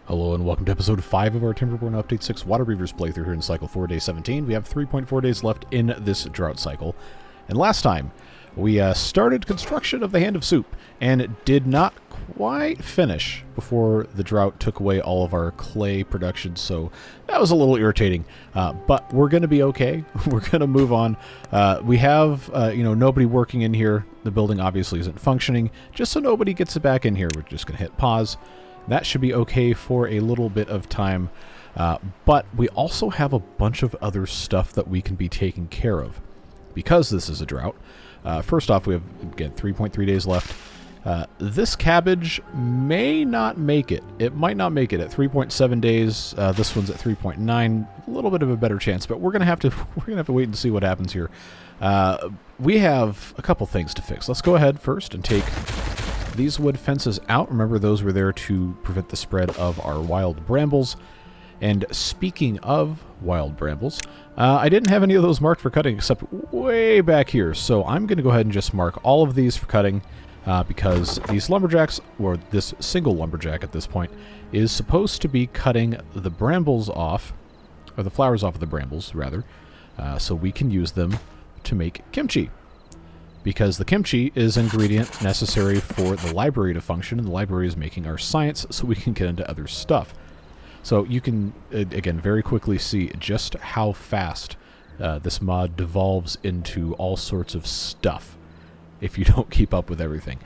Hello and welcome to episode 5 of our Timberborn Update 6 Waterbeavers playthrough here in cycle 4, day 17. We have 3.4 days left in this drought cycle. And last time, we started construction of the Hand of Soup, and did not quite finish before the drought took away all of our clay production, so that was a little irritating. But we're going to be okay. We're going to move on. We have, nobody working in here. The building obviously isn't functioning. Just so nobody gets it back in here, we're just going to hit pause. That should be okay for a little bit of time, but we also have a bunch of other stuff that we can be taking care of because this is a drought. First off, we have, again, 3.3 days left. This cabbage may not make it. It might not make it at 3.7 days. This one's at 3.9. A little bit of a better chance, but we're gonna have to wait and see what happens here. We have a couple things to fix. Let's go ahead first and take these wood fences out. Remember, those were there to prevent the spread of our wild brambles. And speaking of wild brambles, I didn't have any of those marked for cutting except way back here. So I'm going to go ahead and just mark all of these for cutting because these lumberjacks, or this single lumberjack at this point, is supposed to be cutting the brambles off, or the flowers off of the brambles, rather, so we can use them to make kimchi. Because the kimchi is an ingredient necessary for the library to function, and the library is making our science so we can get into other stuff. So you can, again, very quickly see just how fast this mod devolves into all sorts of stuff if you don't keep up with everything.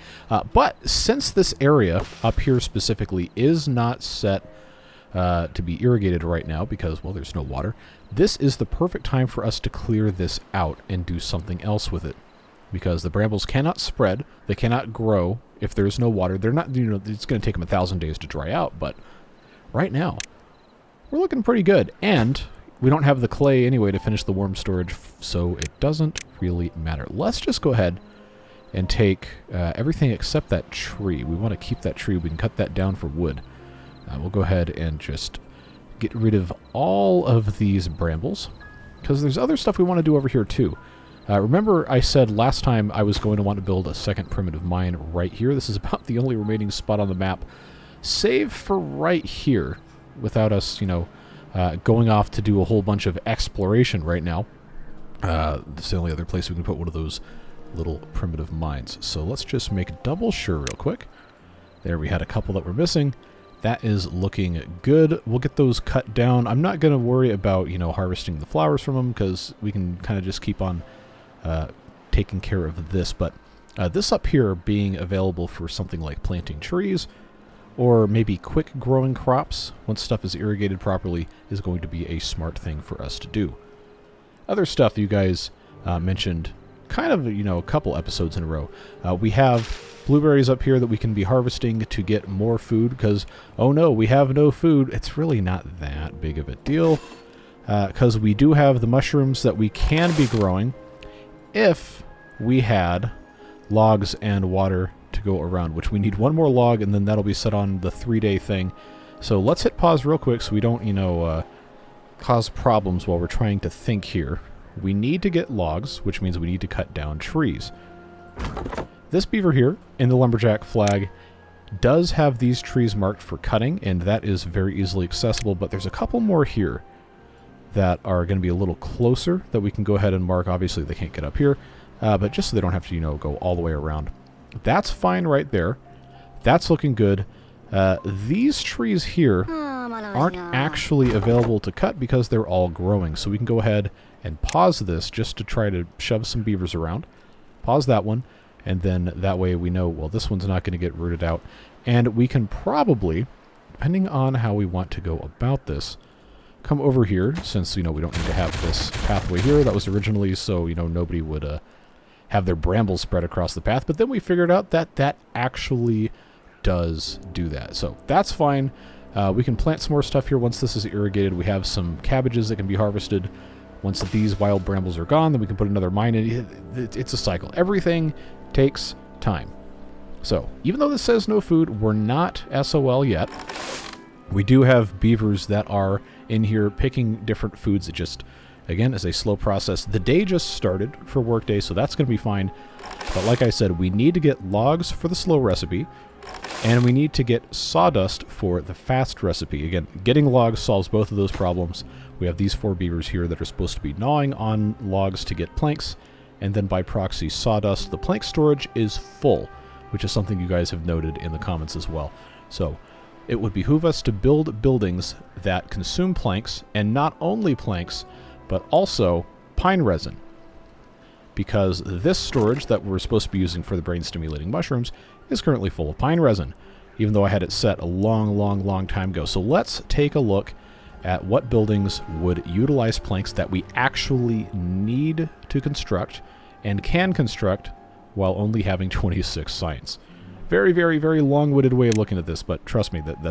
But since this area up here specifically is not set to be irrigated right now because, well, there's no water, this is the perfect time for us to clear this out and do something else with it. Because the brambles cannot spread, they cannot grow if there's no water. They're not, it's going to take them 1,000 days to dry out, but right now, we're looking pretty good. And we don't have the clay anyway to finish the worm storage, so it doesn't really matter. Let's just go ahead and take everything except that tree. We want to keep that tree. We can cut that down for wood. We'll go ahead and just get rid of all of these brambles, because there's other stuff we want to do over here too. Remember I said last time I was going to want to build a second primitive mine right here. This is about the only remaining spot on the map, save for right here, without us, going off to do a whole bunch of exploration right now. This is the only other place we can put one of those little primitive mines. So let's just make double sure real quick. There, we had a couple that were missing. That is looking good. We'll get those cut down. I'm not going to worry about, harvesting the flowers from them because we can kind of just keep on taking care of this. But this up here being available for something like planting trees or maybe quick growing crops once stuff is irrigated properly is going to be a smart thing for us to do. Other stuff you guys mentioned kind of, a couple episodes in a row. We have blueberries up here that we can be harvesting to get more food because, oh no, we have no food. It's really not that big of a deal because we do have the mushrooms that we can be growing if we had logs and water to go around, which we need one more log and then that'll be set on the 3-day thing. So let's hit pause real quick so we don't, cause problems while we're trying to think here. We need to get logs, which means we need to cut down trees. This beaver here in the lumberjack flag does have these trees marked for cutting, and that is very easily accessible, but there's a couple more here that are going to be a little closer that we can go ahead and mark. Obviously, they can't get up here, but just so they don't have to, go all the way around. That's fine right there. That's looking good. These trees here aren't actually available to cut because they're all growing, so we can go ahead and pause this just to try to shove some beavers around. Pause that one. And then that way we know, well, this one's not going to get rooted out. And we can probably, depending on how we want to go about this, come over here, since, we don't need to have this pathway here. That was originally so, nobody would have their brambles spread across the path. But then we figured out that that actually does do that. So that's fine. We can plant some more stuff here once this is irrigated. We have some cabbages that can be harvested. Once these wild brambles are gone, then we can put another mine in. It's a cycle. Everything takes time. So, even though this says no food, we're not SOL yet. We do have beavers that are in here picking different foods. It just, again, is a slow process. The day just started for workday, so that's going to be fine. But like I said, we need to get logs for the slow recipe. And we need to get sawdust for the fast recipe. Again, getting logs solves both of those problems. We have these 4 beavers here that are supposed to be gnawing on logs to get planks, and then by proxy sawdust. The plank storage is full, which is something you guys have noted in the comments as well. So it would behoove us to build buildings that consume planks, and not only planks, but also pine resin. Because this storage that we're supposed to be using for the brain-stimulating mushrooms is currently full of pine resin, even though I had it set a long time ago. So let's take a look at what buildings would utilize planks that we actually need to construct and can construct while only having 26 science. Very long-winded way of looking at this, but trust me, that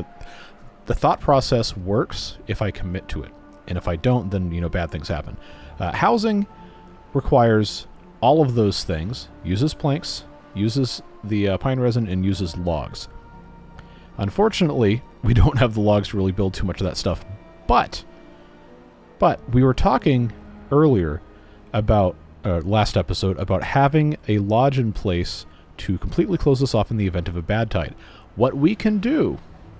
the thought process works if I commit to it. And if I don't, then, bad things happen. Housing requires all of those things, uses planks, uses the pine resin, and uses logs. Unfortunately, we don't have the logs to really build too much of that stuff. But we were talking earlier about, last episode, about having a lodge in place to completely close this off in the event of a bad tide. What we can do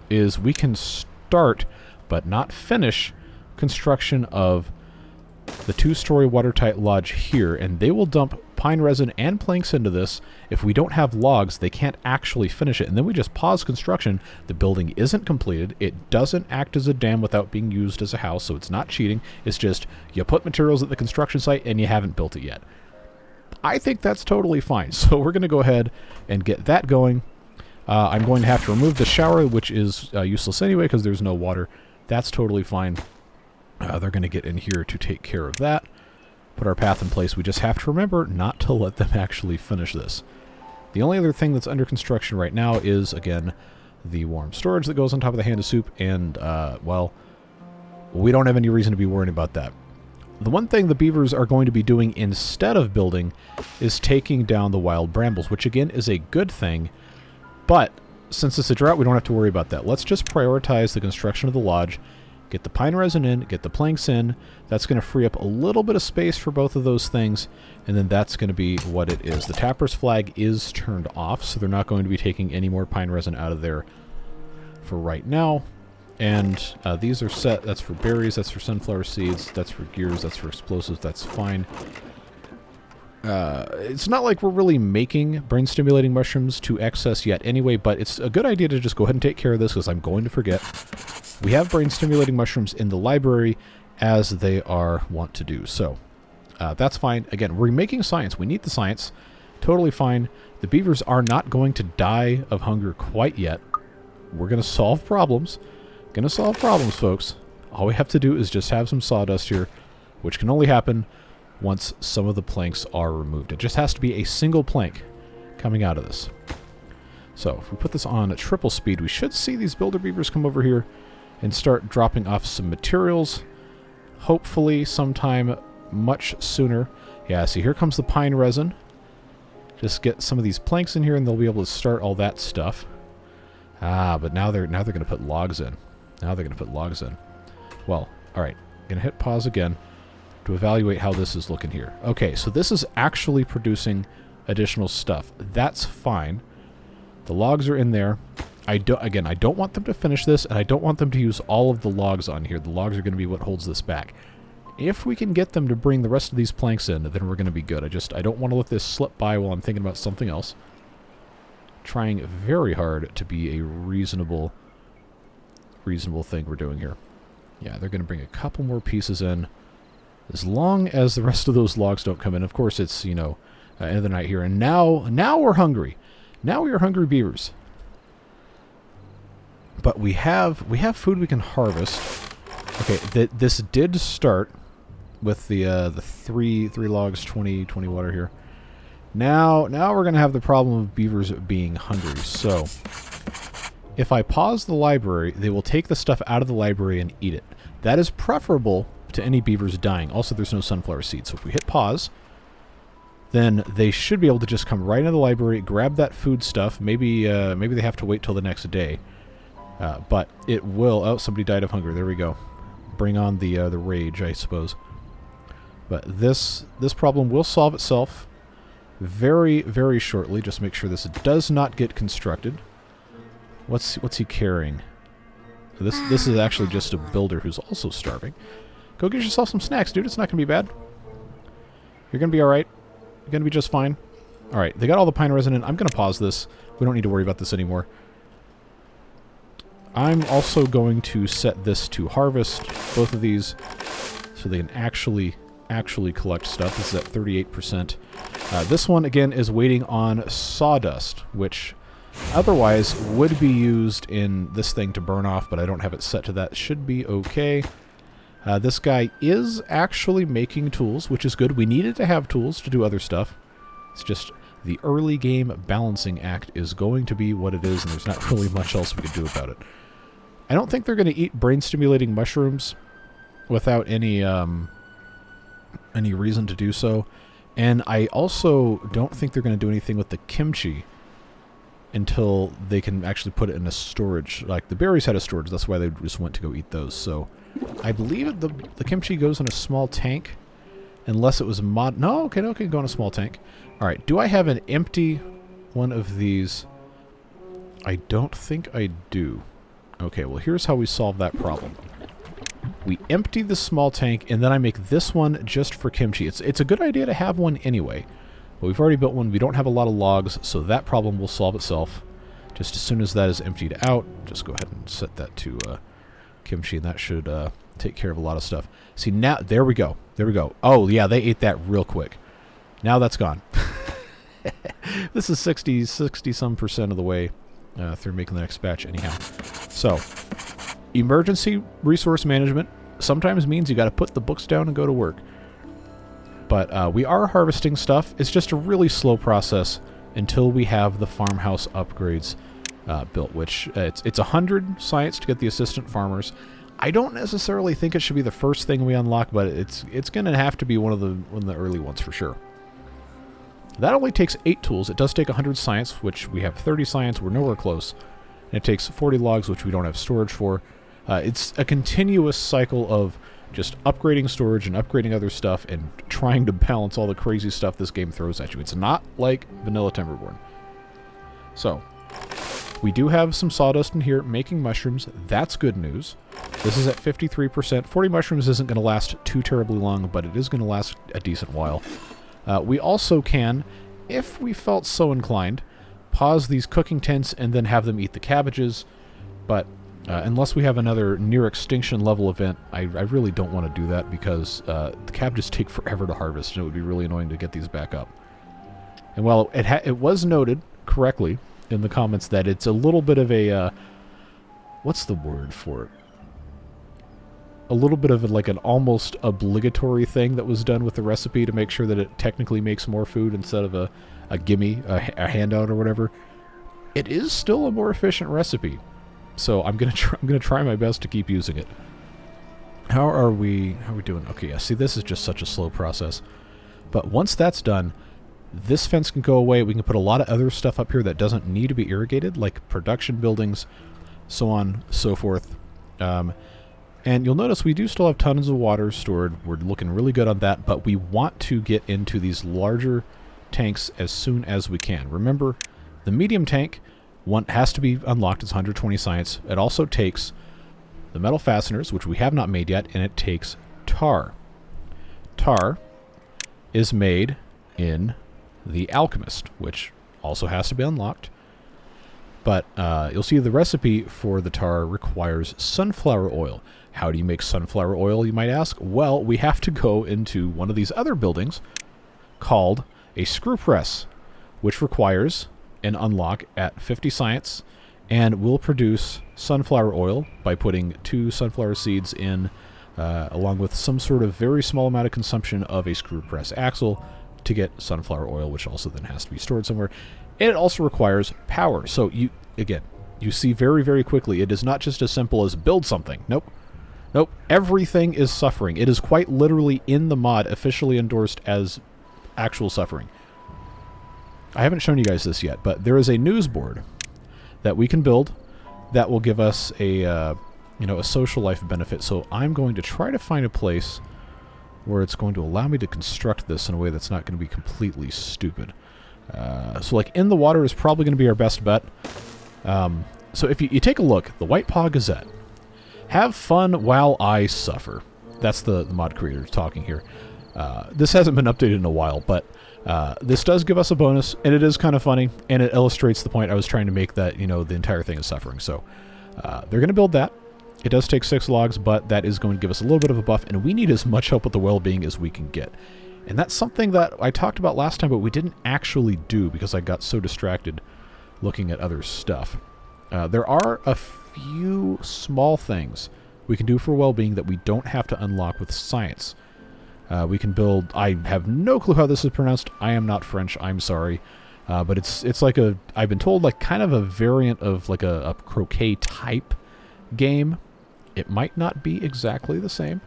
is we can start, but not finish, construction of the 2-story watertight lodge here, and they will dump pine resin and planks into this. If we don't have logs, they can't actually finish it, and then we just pause construction. The building isn't completed. It doesn't act as a dam without being used as a house, so it's not cheating. It's just you put materials at the construction site and you haven't built it yet. I think that's totally fine, so we're going to go ahead and get that going. I'm going to have to remove the shower, which is useless anyway because there's no water. That's totally fine. They're going to get in here to take care of that. Put our path in place. We just have to remember not to let them actually finish this. The only other thing that's under construction right now is, again, the warm storage that goes on top of the hand of soup, and, well, we don't have any reason to be worrying about that. The one thing the beavers are going to be doing instead of building is taking down the wild brambles, which, again, is a good thing, but since it's a drought, we don't have to worry about that. Let's just prioritize the construction of the lodge, get the pine resin in, get the planks in. That's going to free up a little bit of space for both of those things, and then that's going to be what it is. The tapper's flag is turned off, so they're not going to be taking any more pine resin out of there for right now. And these are set. That's for berries, that's for sunflower seeds, that's for gears, that's for explosives, that's fine. It's not like we're really making brain-stimulating mushrooms to excess yet anyway, but it's a good idea to just go ahead and take care of this because I'm going to forget. We have brain-stimulating mushrooms in the library as they are wont to do, so that's fine. Again, we're making science. We need the science. Totally fine. The beavers are not going to die of hunger quite yet. We're going to solve problems. Going to solve problems, folks. All we have to do is just have some sawdust here, which can only happen once some of the planks are removed. It just has to be a single plank coming out of this. So if we put this on at triple speed, we should see these builder beavers come over here and start dropping off some materials. Hopefully sometime much sooner. Yeah, see, here comes the pine resin. Just get some of these planks in here and they'll be able to start all that stuff. Ah, but now they're going to put logs in. Now they're going to put logs in. Well, all right. Going to hit pause again to evaluate how this is looking here. Okay, so this is actually producing additional stuff. That's fine. The logs are in there. I don't want them to finish this, and I don't want them to use all of the logs on here. The logs are going to be what holds this back. If we can get them to bring the rest of these planks in, then we're going to be good. I don't want to let this slip by while I'm thinking about something else. Trying very hard to be a reasonable thing we're doing here. Yeah, they're going to bring a couple more pieces in. As long as the rest of those logs don't come in. Of course, it's, end of the night here. And now we're hungry. Now we are hungry beavers. But we have food we can harvest. Okay, this did start with the three logs, 20 water here. Now we're going to have the problem of beavers being hungry. So if I pause the library, they will take the stuff out of the library and eat it. That is preferable to any beavers dying. Also, there's no sunflower seeds. So if we hit pause, then they should be able to just come right into the library, grab that food stuff. Maybe they have to wait till the next day. But it will... Oh, somebody died of hunger. There we go. Bring on the rage, I suppose. But this problem will solve itself very, very shortly. Just make sure this does not get constructed. What's he carrying? This is actually just a builder who's also starving. Go get yourself some snacks, dude. It's not going to be bad. You're going to be alright. You're going to be just fine. Alright, they got all the pine resin in. I'm going to pause this. We don't need to worry about this anymore. I'm also going to set this to harvest, both of these, so they can actually collect stuff. This is at 38%. This one, again, is waiting on sawdust, which otherwise would be used in this thing to burn off, but I don't have it set to that. Should be okay. This guy is actually making tools, which is good. We needed to have tools to do other stuff. It's just the early game balancing act is going to be what it is, and there's not really much else we can do about it. I don't think they're going to eat brain-stimulating mushrooms without any reason to do so. And I also don't think they're going to do anything with the kimchi until they can actually put it in a storage. Like, the berries had a storage, that's why they just went to go eat those. So, I believe the kimchi goes in a small tank, unless it was mod... No, okay, go in a small tank. Alright, do I have an empty one of these? I don't think I do. Okay, well, here's how we solve that problem. We empty the small tank, and then I make this one just for kimchi. It's a good idea to have one anyway, but we've already built one. We don't have a lot of logs, so that problem will solve itself. Just as soon as that is emptied out, just go ahead and set that to kimchi, and that should take care of a lot of stuff. See, now, there we go. There we go. Oh, yeah, they ate that real quick. Now that's gone. This is 60-some% of the way through making the next batch anyhow. So, emergency resource management sometimes means you got to put the books down and go to work. But we are harvesting stuff. It's just a really slow process until we have the farmhouse upgrades built, which it's 100 science to get the assistant farmers. I don't necessarily think it should be the first thing we unlock, but it's going to have to be one of the early ones for sure. That only takes 8 tools. It does take 100 science, which we have 30 science. We're nowhere close. And it takes 40 logs, which we don't have storage for. It's a continuous cycle of just upgrading storage and upgrading other stuff and trying to balance all the crazy stuff this game throws at you. It's not like vanilla Timberborn. So, we do have some sawdust in here making mushrooms. That's good news. This is at 53%. 40 mushrooms isn't going to last too terribly long, but it is going to last a decent while. We also can, if we felt so inclined, pause these cooking tents and then have them eat the cabbages. But unless we have another near extinction level event, I really don't want to do that because the cabbages take forever to harvest, and it would be really annoying to get these back up. And while it was noted correctly in the comments that it's a little bit of a... what's the word for it? A little bit of like an almost obligatory thing that was done with the recipe to make sure that it technically makes more food instead of a gimme, a handout or whatever. It is still a more efficient recipe, so I'm gonna try my best to keep using it. How are we doing? Okay, yeah. See, this is just such a slow process. But once that's done, this fence can go away. We can put a lot of other stuff up here that doesn't need to be irrigated, like production buildings, so on, so forth. And you'll notice we do still have tons of water stored. We're looking really good on that, but we want to get into these larger tanks as soon as we can. Remember, the medium tank has to be unlocked. It's 120 science. It also takes the metal fasteners, which we have not made yet, and it takes tar. Tar is made in the Alchemist, which also has to be unlocked. But you'll see the recipe for the tar requires sunflower oil. How do you make sunflower oil, you might ask? Well, we have to go into one of these other buildings called a screw press, which requires an unlock at 50 science, and will produce sunflower oil by putting 2 sunflower seeds in, along with some sort of very small amount of consumption of a screw press axle to get sunflower oil, which also then has to be stored somewhere. And it also requires power. So you see very, very quickly, it is not just as simple as build something. Nope. Everything is suffering. It is quite literally in the mod, officially endorsed as actual suffering. I haven't shown you guys this yet, but there is a news board that we can build that will give us a social life benefit. So I'm going to try to find a place where it's going to allow me to construct this in a way that's not going to be completely stupid. So like in the water is probably going to be our best bet. So if you take a look, the Whitepaw Gazette. Have fun while I suffer. That's the mod creator talking here. This hasn't been updated in a while, but this does give us a bonus, and it is kind of funny, and it illustrates the point I was trying to make that, you know, the entire thing is suffering. So they're going to build that. It does take 6 logs, but that is going to give us a little bit of a buff, and we need as much help with the well-being as we can get. And that's something that I talked about last time, but we didn't actually do because I got so distracted looking at other stuff. There are a few small things we can do for well-being that we don't have to unlock with science. We can build... I have no clue how this is pronounced. I am not French. I'm sorry. But it's like a... I've been told like kind of a variant of like a croquet type game. It might not be exactly the same,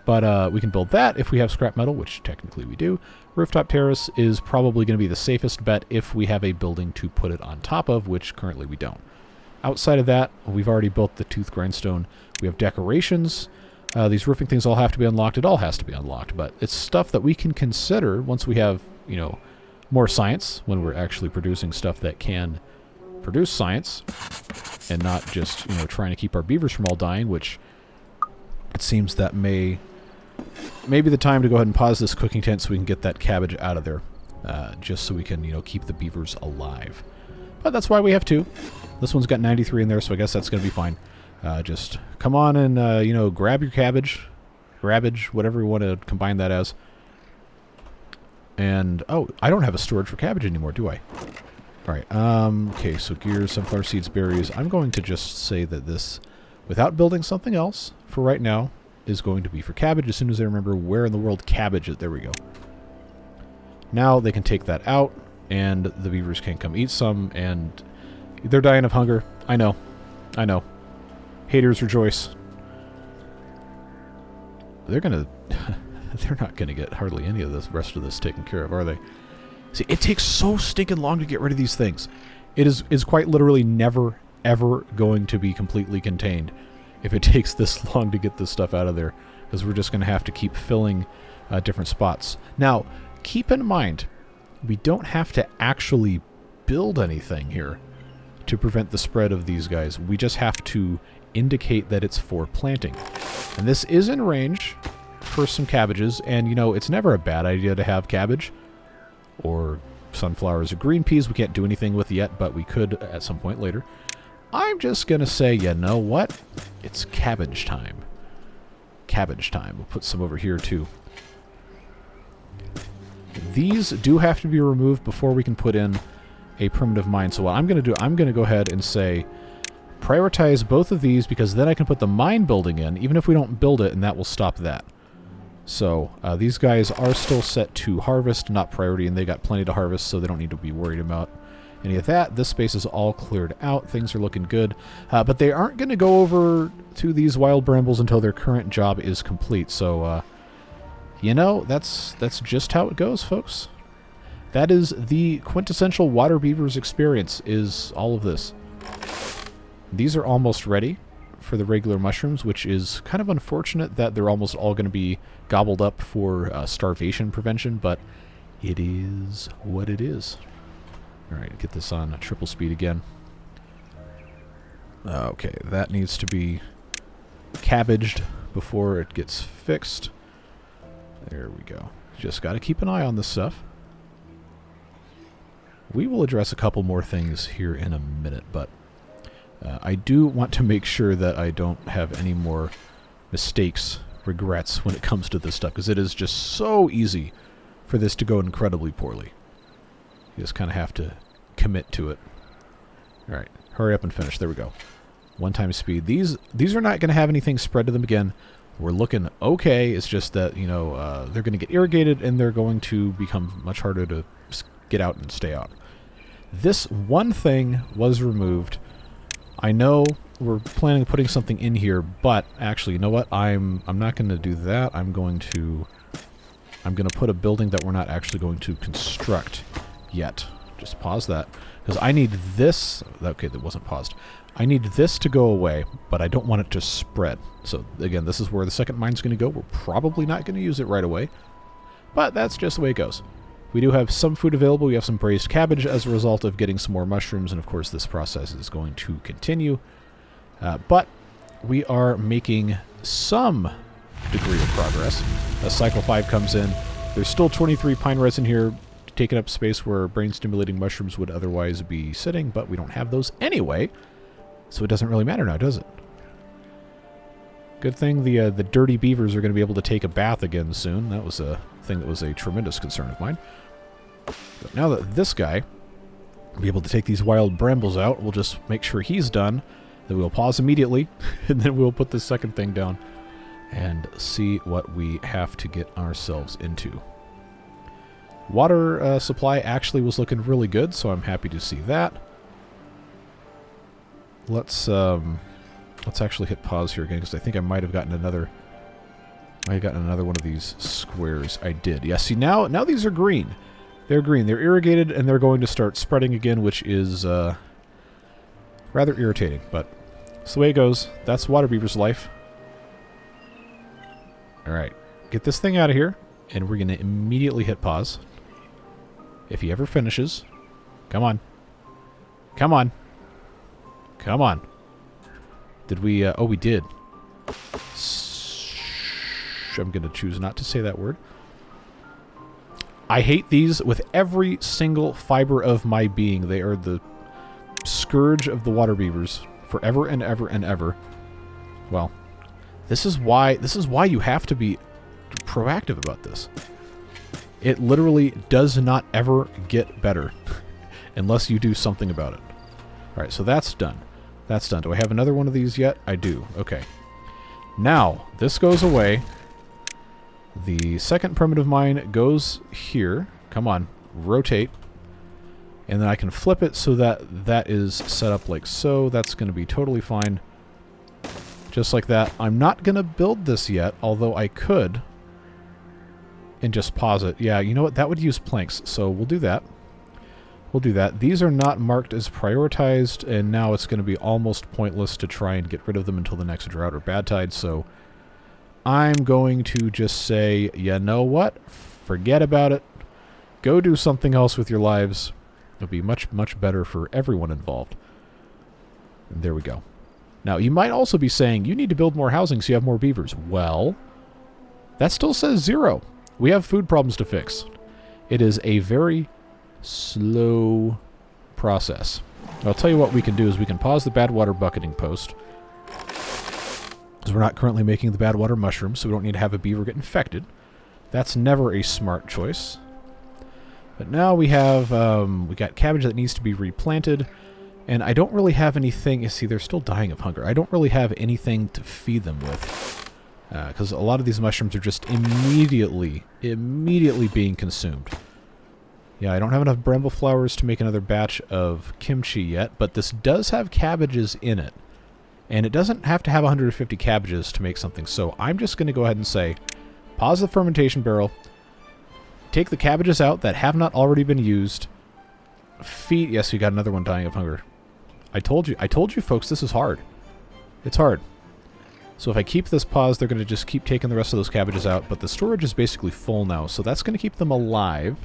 but we can build that if we have scrap metal, which technically we do. Rooftop terrace is probably going to be the safest bet if we have a building to put it on top of, which currently we don't. Outside of that, we've already built the tooth grindstone. We have decorations. These roofing things all have to be unlocked. It all has to be unlocked, but it's stuff that we can consider once we have, you know, more science, when we're actually producing stuff that can produce science, and not just, you know, trying to keep our beavers from all dying, which it seems that may be the time to go ahead and pause this cooking tent so we can get that cabbage out of there, just so we can, you know, keep the beavers alive. But that's why we have 2. This one's got 93 in there, so I guess that's going to be fine. Just come on and, you know, grab your cabbage, whatever you want to combine that as. And, oh, I don't have a storage for cabbage anymore, do I? Alright, okay, so gears, sunflower seeds, berries. I'm going to just say that this, without building something else, for right now, is going to be for cabbage as soon as I remember where in the world cabbage is. There we go. Now they can take that out, and the beavers can come eat some, and they're dying of hunger. I know. I know. Haters rejoice. They're gonna... they're not gonna get hardly any of this rest of this taken care of, are they? See, it takes so stinking long to get rid of these things. It is quite literally never, ever going to be completely contained if it takes this long to get this stuff out of there, because we're just going to have to keep filling different spots. Now, keep in mind, we don't have to actually build anything here to prevent the spread of these guys. We just have to indicate that it's for planting. And this is in range for some cabbages, and, you know, it's never a bad idea to have cabbage. Or sunflowers or green peas we can't do anything with yet, but we could at some point later. I'm just going to say, you know what? It's cabbage time. Cabbage time. We'll put some over here, too. These do have to be removed before we can put in a primitive mine. So what I'm going to do, I'm going to go ahead and say, prioritize both of these, because then I can put the mine building in, even if we don't build it, and that will stop that. So, these guys are still set to harvest, not priority, and they got plenty to harvest, so they don't need to be worried about any of that. This space is all cleared out. Things are looking good. But they aren't going to go over to these wild brambles until their current job is complete. So, you know, that's just how it goes, folks. That is the quintessential Waterbeavers experience, is all of this. These are almost ready for the regular mushrooms, which is kind of unfortunate that they're almost all going to be gobbled up for starvation prevention, but it is what it is. Alright, get this on triple speed again. Okay, that needs to be cabbaged before it gets fixed. There we go. Just got to keep an eye on this stuff. We will address a couple more things here in a minute, but I do want to make sure that I don't have any more mistakes, regrets when it comes to this stuff, because it is just so easy for this to go incredibly poorly. You just kind of have to commit to it. Alright, hurry up and finish. There we go. 1 times speed. These are not going to have anything spread to them again. We're looking okay. It's just that, you know, they're going to get irrigated, and they're going to become much harder to get out and stay out. This one thing was removed. I know we're planning on putting something in here, but actually, you know what? I'm not going to do that. I'm going to put a building that we're not actually going to construct yet. Just pause that, because I need this. Okay, that wasn't paused. I need this to go away, but I don't want it to spread. So again, this is where the second mine's going to go. We're probably not going to use it right away, but that's just the way it goes. We do have some food available. We have some braised cabbage as a result of getting some more mushrooms, and of course this process is going to continue. But we are making some degree of progress. As Cycle 5 comes in, there's still 23 pine resin here, taking up space where brain-stimulating mushrooms would otherwise be sitting, but we don't have those anyway, so it doesn't really matter now, does it? Good thing the dirty beavers are going to be able to take a bath again soon. That was a thing that was a tremendous concern of mine. But now that this guy will be able to take these wild brambles out, we'll just make sure he's done. Then we'll pause immediately, and then we'll put the second thing down and see what we have to get ourselves into. Water supply actually was looking really good, so I'm happy to see that. Let's actually hit pause here again, because I think I might have gotten another... I got another one of these squares. I did. Yeah, see, now these are green. They're green. They're irrigated, and they're going to start spreading again, which is rather irritating. But it's the way it goes. That's Waterbeaver's life. Alright. Get this thing out of here, and we're going to immediately hit pause. If he ever finishes. Come on. Come on. Come on. Did we... oh, we did. I'm going to choose not to say that word. I hate these with every single fiber of my being. They are the scourge of the water beavers forever and ever and ever. Well, this is why you have to be proactive about this. It literally does not ever get better unless you do something about it. All right, so that's done. That's done. Do I have another one of these yet? I do. Okay. Now, this goes away. The second primitive mine goes here. Come on. Rotate. And then I can flip it so that that is set up like so. That's going to be totally fine. Just like that. I'm not going to build this yet, although I could. And just pause it. Yeah, you know what? That would use planks, so we'll do that. We'll do that. These are not marked as prioritized, and now it's going to be almost pointless to try and get rid of them until the next drought or bad tide, so I'm going to just say, you know what? Forget about it. Go do something else with your lives. It'll be much, much better for everyone involved. And there we go. Now, you might also be saying, you need to build more housing so you have more beavers. Well, that still says 0. We have food problems to fix. It is a very slow process. I'll tell you what we can do is we can pause the bad water bucketing post, because we're not currently making the bad water mushrooms, so we don't need to have a beaver get infected. That's never a smart choice. But now we have we got cabbage that needs to be replanted, and I don't really have anything. You see, they're still dying of hunger. I don't really have anything to feed them with, because a lot of these mushrooms are just immediately being consumed. Yeah, I don't have enough bramble flowers to make another batch of kimchi yet, but this does have cabbages in it. And it doesn't have to have 150 cabbages to make something, so I'm just going to go ahead and say, pause the fermentation barrel, take the cabbages out that have not already been used, feed... Yes, we got another one dying of hunger. I told you folks, this is hard. It's hard. So if I keep this paused, they're going to just keep taking the rest of those cabbages out, but the storage is basically full now, so that's going to keep them alive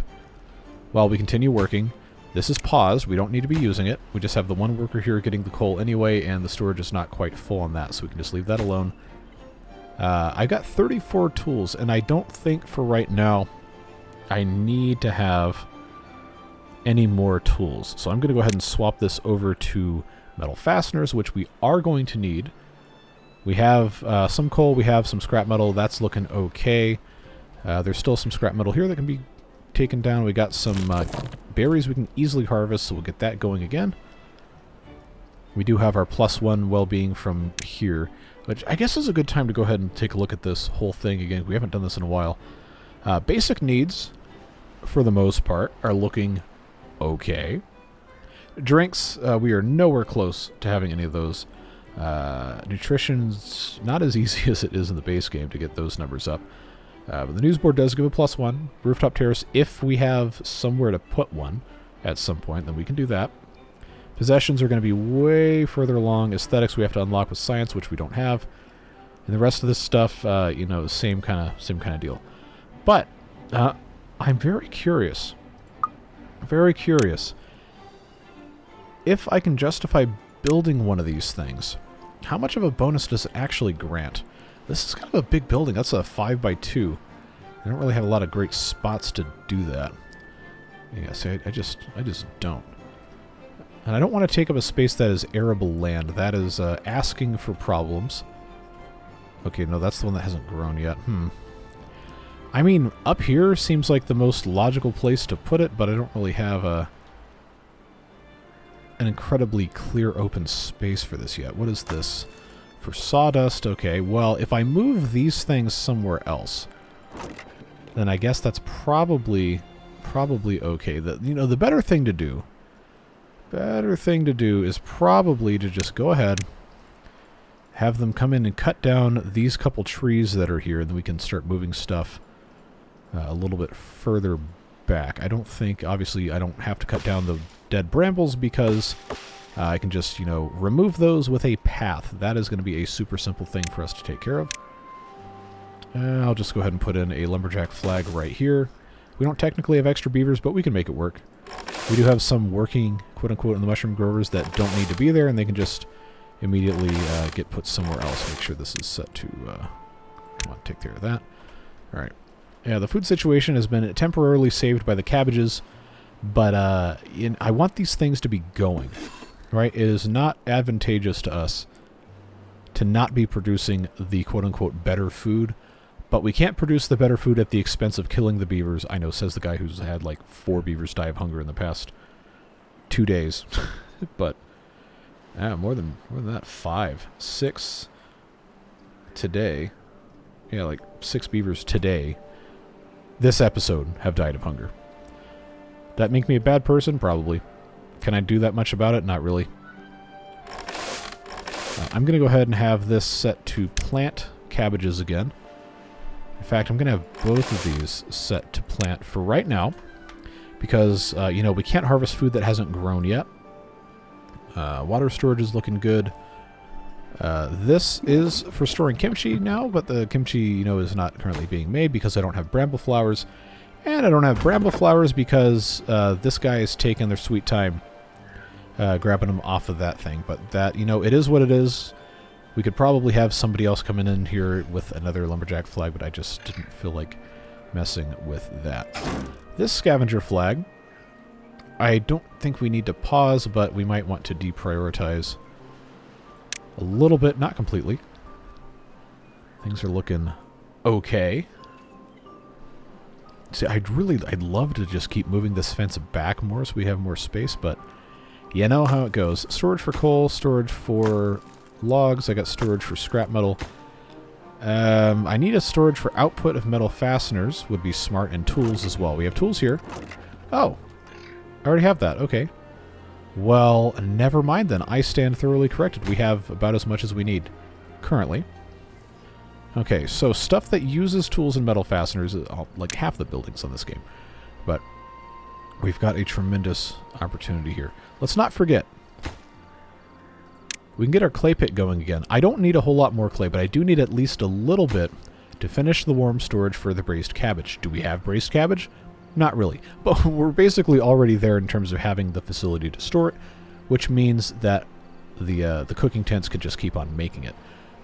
while we continue working. This is paused. We don't need to be using it. We just have the one worker here getting the coal anyway, and the storage is not quite full on that, so we can just leave that alone. I've got 34 tools, and I don't think for right now I need to have any more tools. So I'm going to go ahead and swap this over to metal fasteners, which we are going to need. We have some coal, we have some scrap metal. That's looking okay. There's still some scrap metal here that can be taken down. We got some berries we can easily harvest, so we'll get that going again. We do have our +1 well-being from here, which I guess is a good time to go ahead and take a look at this whole thing again. We haven't done this in a while. Basic needs, for the most part, are looking okay. Drinks, we are nowhere close to having any of those. Nutrition's not as easy as it is in the base game to get those numbers up. But the news board does give a +1. Rooftop terrace, if we have somewhere to put one at some point, then we can do that. Possessions are going to be way further along. Aesthetics we have to unlock with science, which we don't have. And the rest of this stuff, you know, same kind of deal. But I'm very curious Very curious. If I can justify building one of these things, how much of a bonus does it actually grant? This is kind of a big building. That's a 5x2. I don't really have a lot of great spots to do that. Yeah, see, I just don't. And I don't want to take up a space that is arable land. That is asking for problems. Okay, no, that's the one that hasn't grown yet. I mean, up here seems like the most logical place to put it, but I don't really have an incredibly clear open space for this yet. What is this? For sawdust, okay. Well, if I move these things somewhere else, then I guess that's probably okay. The better thing to do is probably to just go ahead, have them come in and cut down these couple trees that are here, and then we can start moving stuff a little bit further back. I don't think, obviously, I don't have to cut down the dead brambles because I can just, remove those with a path. That is going to be a super simple thing for us to take care of. I'll just go ahead and put in a lumberjack flag right here. We don't technically have extra beavers, but we can make it work. We do have some working, quote-unquote, in the mushroom growers that don't need to be there, and they can just immediately get put somewhere else. Make sure this is set to... come on, take care of that. All right. Yeah, the food situation has been temporarily saved by the cabbages, but I want these things to be going. Right? It is not advantageous to us to not be producing the quote-unquote better food, but we can't produce the better food at the expense of killing the beavers. I know, says the guy who's had like 4 beavers die of hunger in the past 2 days. But more than that, 5, 6 today. Yeah, like 6 beavers today. This episode have died of hunger. That make me a bad person? Probably. Can I do that much about it? Not really. I'm going to go ahead and have this set to plant cabbages again. In fact, I'm going to have both of these set to plant for right now. Because, we can't harvest food that hasn't grown yet. Water storage is looking good. This is for storing kimchi now, but the kimchi, is not currently being made because I don't have bramble flowers. And I don't have bramble flowers because this guy is taking their sweet time grabbing them off of that thing. But that, it is what it is. We could probably have somebody else coming in here with another lumberjack flag, but I just didn't feel like messing with that. This scavenger flag, I don't think we need to pause, but we might want to deprioritize a little bit, not completely. Things are looking okay. See, I'd love to just keep moving this fence back more so we have more space, but you know how it goes. Storage for coal, storage for logs. I got storage for scrap metal. I need a storage for output of metal fasteners, would be smart, and tools as well. We have tools here. Oh, I already have that. Okay. Well, never mind then. I stand thoroughly corrected. We have about as much as we need currently. Okay, so stuff that uses tools and metal fasteners, like half the buildings on this game. But we've got a tremendous opportunity here. Let's not forget, we can get our clay pit going again. I don't need a whole lot more clay, but I do need at least a little bit to finish the warm storage for the braised cabbage. Do we have braised cabbage? Not really. But we're basically already there in terms of having the facility to store it, which means that the cooking tents could just keep on making it.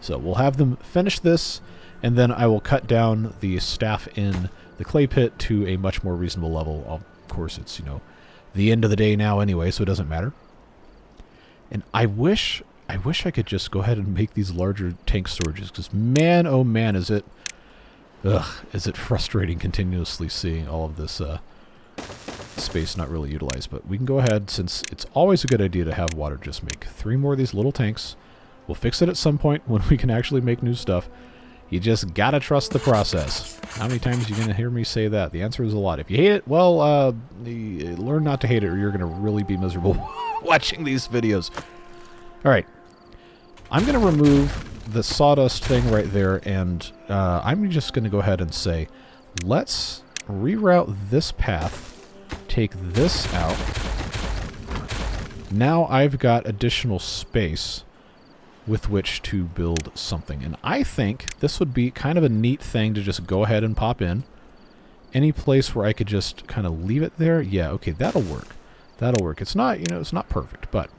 So we'll have them finish this, and then I will cut down the staff in the clay pit to a much more reasonable level. Of course, it's, the end of the day now anyway, so it doesn't matter. And I wish I could just go ahead and make these larger tank storages, because man, oh man, is it frustrating continuously seeing all of this space not really utilized. But we can go ahead, since it's always a good idea to have water, just make 3 more of these little tanks. We'll fix it at some point when we can actually make new stuff. You just gotta trust the process. How many times are you gonna hear me say that? The answer is a lot. If you hate it, well, learn not to hate it, or you're gonna really be miserable watching these videos. Alright. I'm gonna remove the sawdust thing right there, and I'm just gonna go ahead and say, let's reroute this path, take this out. Now I've got additional space with which to build something. And I think this would be kind of a neat thing to just go ahead and pop in any place where I could just kind of leave it there? Yeah, okay, that'll work. That'll work. It's not, it's not perfect, but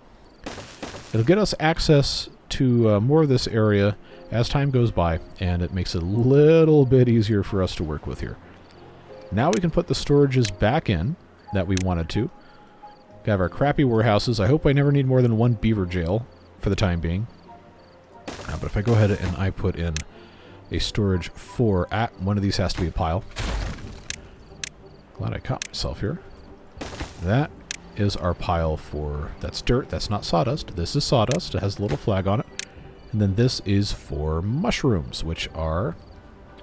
it'll get us access to more of this area as time goes by, and it makes it a little bit easier for us to work with here. Now we can put the storages back in that we wanted to. We have our crappy warehouses. I hope I never need more than one beaver jail for the time being. But if I go ahead and I put in a storage for... one of these has to be a pile. Glad I caught myself here. That is our pile for... That's dirt. That's not sawdust. This is sawdust. It has a little flag on it. And then this is for mushrooms, which are...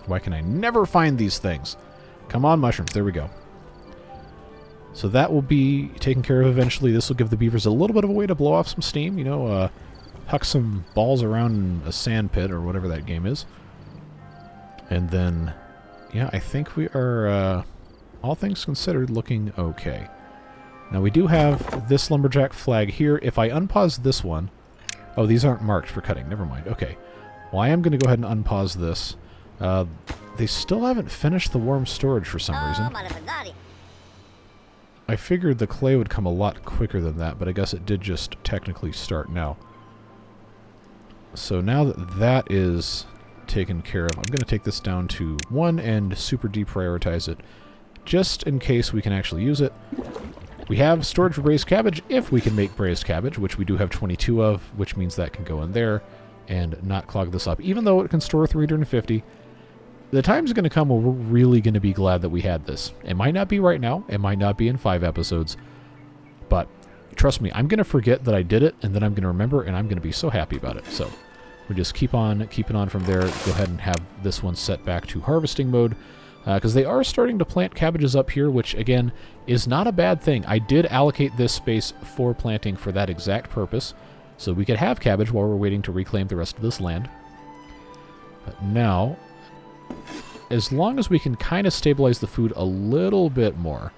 Why can I never find these things? Come on, mushrooms. There we go. So that will be taken care of eventually. This will give the beavers a little bit of a way to blow off some steam. Huck some balls around a sand pit or whatever that game is. And then, yeah, I think we are, all things considered, looking okay. Now we do have this lumberjack flag here. If I unpause this one... Oh, these aren't marked for cutting. Never mind. Okay. Well, I am going to go ahead and unpause this. They still haven't finished the warm storage for some reason. I figured the clay would come a lot quicker than that, but I guess it did just technically start now. So now that that is taken care of, I'm going to take this down to 1 and super deprioritize it, just in case we can actually use it. We have storage for braised cabbage, if we can make braised cabbage, which we do have 22 of, which means that can go in there and not clog this up. Even though it can store 350, the time's going to come where we're really going to be glad that we had this. It might not be right now, it might not be in 5 episodes, but trust me, I'm going to forget that I did it, and then I'm going to remember, and I'm going to be so happy about it. So we just keep on keeping on from there. Go ahead and have this one set back to harvesting mode, because they are starting to plant cabbages up here, which, again, is not a bad thing. I did allocate this space for planting for that exact purpose, so we could have cabbage while we're waiting to reclaim the rest of this land. But now, as long as we can kind of stabilize the food a little bit more,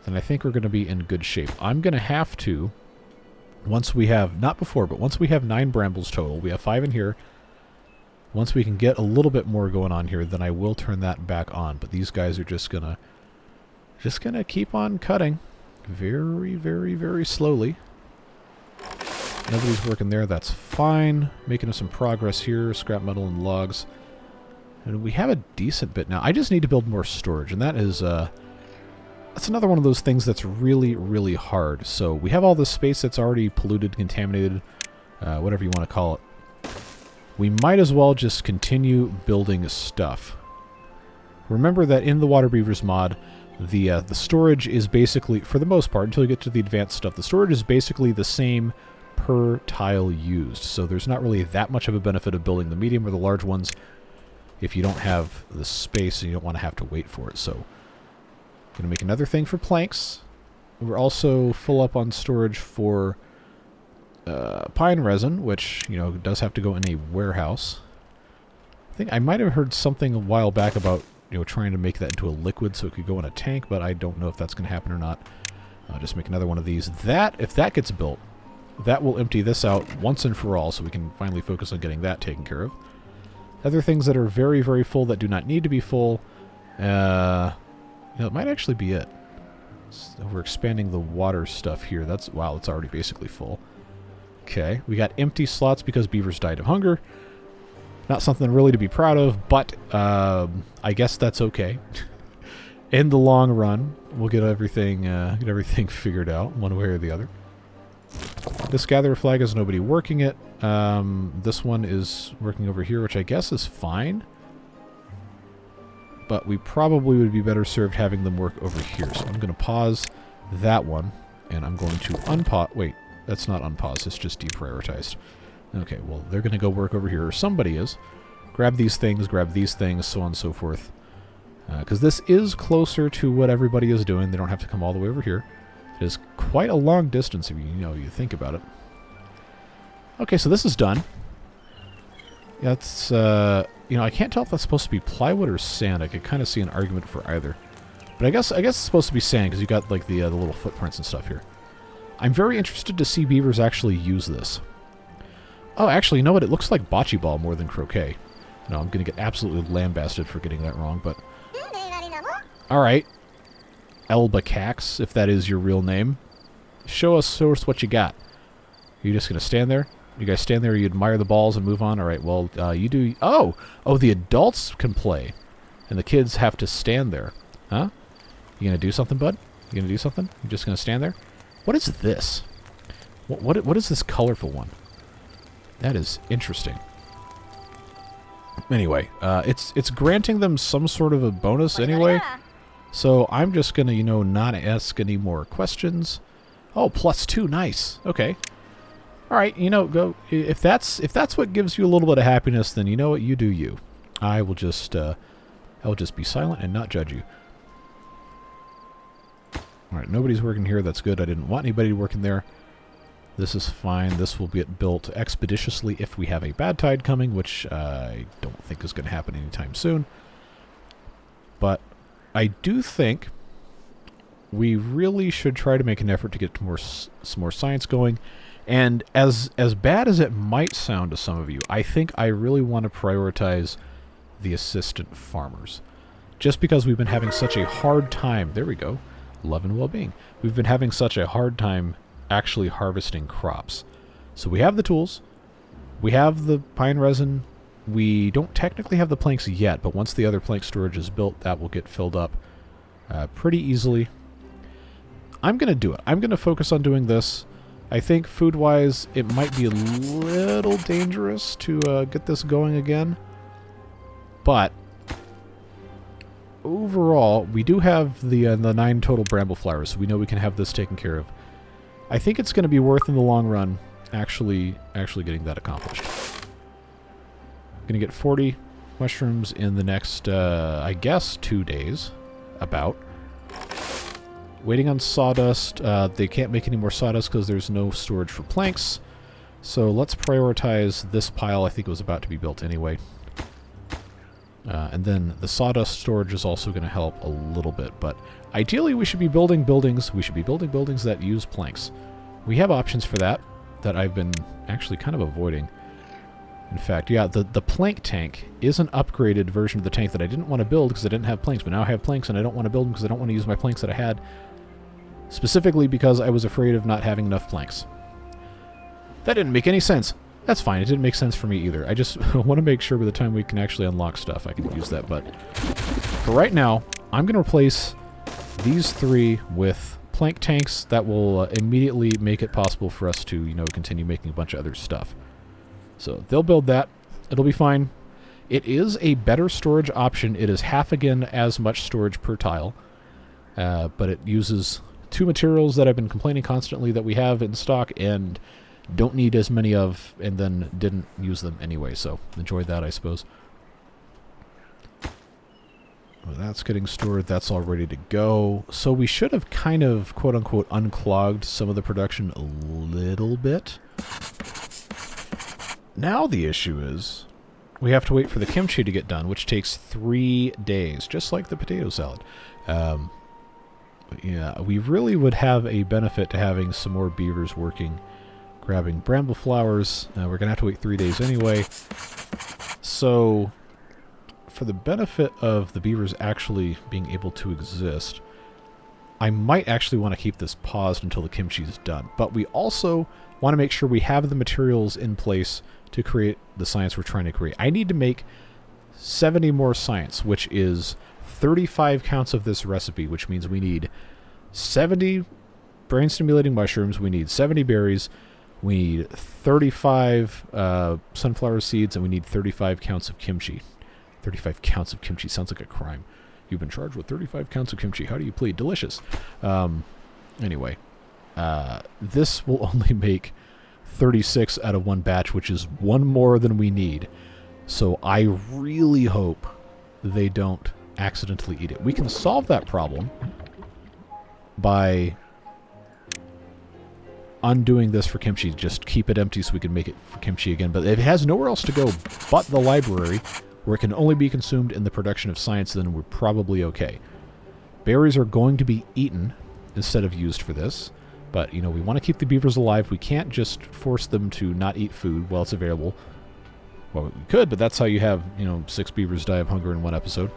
then I think we're going to be in good shape. I'm going to have to, once we have, not before, but once we have 9 brambles total, we have 5 in here. Once we can get a little bit more going on here, then I will turn that back on. But these guys are just gonna keep on cutting very, very, very slowly. Nobody's working there. That's fine. Making some progress here. Scrap metal and logs. And we have a decent bit now. I just need to build more storage, and that is that's another one of those things that's really, really hard. So we have all this space that's already polluted, contaminated, whatever you want to call it. We might as well just continue building stuff. Remember that in the Waterbeavers mod, the storage is basically, for the most part, until you get to the advanced stuff, the storage is basically the same per tile used. So there's not really that much of a benefit of building the medium or the large ones if you don't have the space and you don't want to have to wait for it. So I'm going to make another thing for planks. We're also full up on storage for pine resin, which, does have to go in a warehouse. I think I might have heard something a while back about, trying to make that into a liquid so it could go in a tank, but I don't know if that's going to happen or not. I'll just make another one of these. If that gets built, that will empty this out once and for all, so we can finally focus on getting that taken care of. Other things that are very, very full that do not need to be full, it might actually be it. So we're expanding the water stuff here. Wow, it's already basically full. Okay, we got empty slots because beavers died of hunger. Not something really to be proud of, but I guess that's okay. In the long run, we'll get everything figured out one way or the other. This gatherer flag has nobody working it. This one is working over here, which I guess is fine. But we probably would be better served having them work over here. So I'm going to pause that one, and I'm going to unpause. Wait. That's not unpaused, it's just deprioritized. Okay, well, they're going to go work over here, or somebody is. Grab these things, so on and so forth. Because this is closer to what everybody is doing. They don't have to come all the way over here. It is quite a long distance if you think about it. Okay, so this is done. That's, I can't tell if that's supposed to be plywood or sand. I could kind of see an argument for either. But I guess it's supposed to be sand, because you got, like, the little footprints and stuff here. I'm very interested to see beavers actually use this. Oh, actually, you know what? It looks like bocce ball more than croquet. No, I'm going to get absolutely lambasted for getting that wrong, but Alright. Elbacax, if that is your real name. Show us what you got. Are you just going to stand there? You guys stand there, you admire the balls and move on? Alright, well, you do... Oh! Oh, the adults can play. And the kids have to stand there. Huh? You going to do something, bud? You going to do something? You just going to stand there? What is this? What is this colorful one? That is interesting. Anyway, it's granting them some sort of a bonus anyway. So I'm just going to, you know, not ask any more questions. Oh, +2, nice. Okay. All right, you know, go. If that's what gives you a little bit of happiness, then you know what, you do you. I will just be silent and not judge you. All right, nobody's working here. That's good. I didn't want anybody working there. This is fine. This will get built expeditiously if we have a bad tide coming, which I don't think is going to happen anytime soon. But I do think we really should try to make an effort to get some more science going. And as bad as it might sound to some of you, I think I really want to prioritize the assistant farmers. Just because we've been having such a hard time... There we go. Love and well-being. We've been having such a hard time actually harvesting crops. So we have the tools. We have the pine resin. We don't technically have the planks yet, but once the other plank storage is built, that will get filled up pretty easily. I'm going to do it. I'm going to focus on doing this. I think food-wise, it might be a little dangerous to get this going again. But overall, we do have the 9 total bramble flowers, so we know we can have this taken care of. I think it's going to be worth in the long run actually getting that accomplished. I'm going to get 40 mushrooms in the next, I guess, 2 days, about. Waiting on sawdust. They can't make any more sawdust because there's no storage for planks. So let's prioritize this pile. I think it was about to be built anyway. And then the sawdust storage is also going to help a little bit. But ideally, we should be building buildings. We should be building buildings that use planks. We have options for that I've been actually kind of avoiding. In fact, yeah, the plank tank is an upgraded version of the tank that I didn't want to build because I didn't have planks. But now I have planks, and I don't want to build them because I don't want to use my planks that I had. Specifically because I was afraid of not having enough planks. That didn't make any sense. That's fine. It didn't make sense for me either. I just want to make sure by the time we can actually unlock stuff, I can use that. But for right now, I'm going to replace these 3 with plank tanks. That will immediately make it possible for us to, you know, continue making a bunch of other stuff. So they'll build that. It'll be fine. It is a better storage option. It is half again as much storage per tile. But it uses 2 materials that I've been complaining constantly that we have in stock and don't need as many of, and then didn't use them anyway, so enjoy that, I suppose. Well, that's getting stored. That's all ready to go. So we should have kind of, quote-unquote, unclogged some of the production a little bit. Now the issue is we have to wait for the kimchi to get done, which takes 3 days, just like the potato salad. Yeah, we really would have a benefit to having some more beavers working, grabbing bramble flowers. We're going to have to wait 3 days anyway. So, for the benefit of the beavers actually being able to exist, I might actually want to keep this paused until the kimchi is done. But we also want to make sure we have the materials in place to create the science we're trying to create. I need to make 70 more science, which is 35 counts of this recipe, which means we need 70 brain-stimulating mushrooms, we need 70 berries, we need 35 sunflower seeds, and we need 35 counts of kimchi. 35 counts of kimchi sounds like a crime. You've been charged with 35 counts of kimchi. How do you plead? Delicious. Anyway, this will only make 36 out of 1 batch, which is 1 more than we need. So I really hope they don't accidentally eat it. We can solve that problem by undoing this for kimchi. Just keep it empty so we can make it for kimchi again. But if it has nowhere else to go but the library, where it can only be consumed in the production of science, then we're probably okay. Berries are going to be eaten instead of used for this. But, you know, we want to keep the beavers alive. We can't just force them to not eat food while it's available. Well, we could, but that's how you have, you know, 6 beavers die of hunger in 1 episode.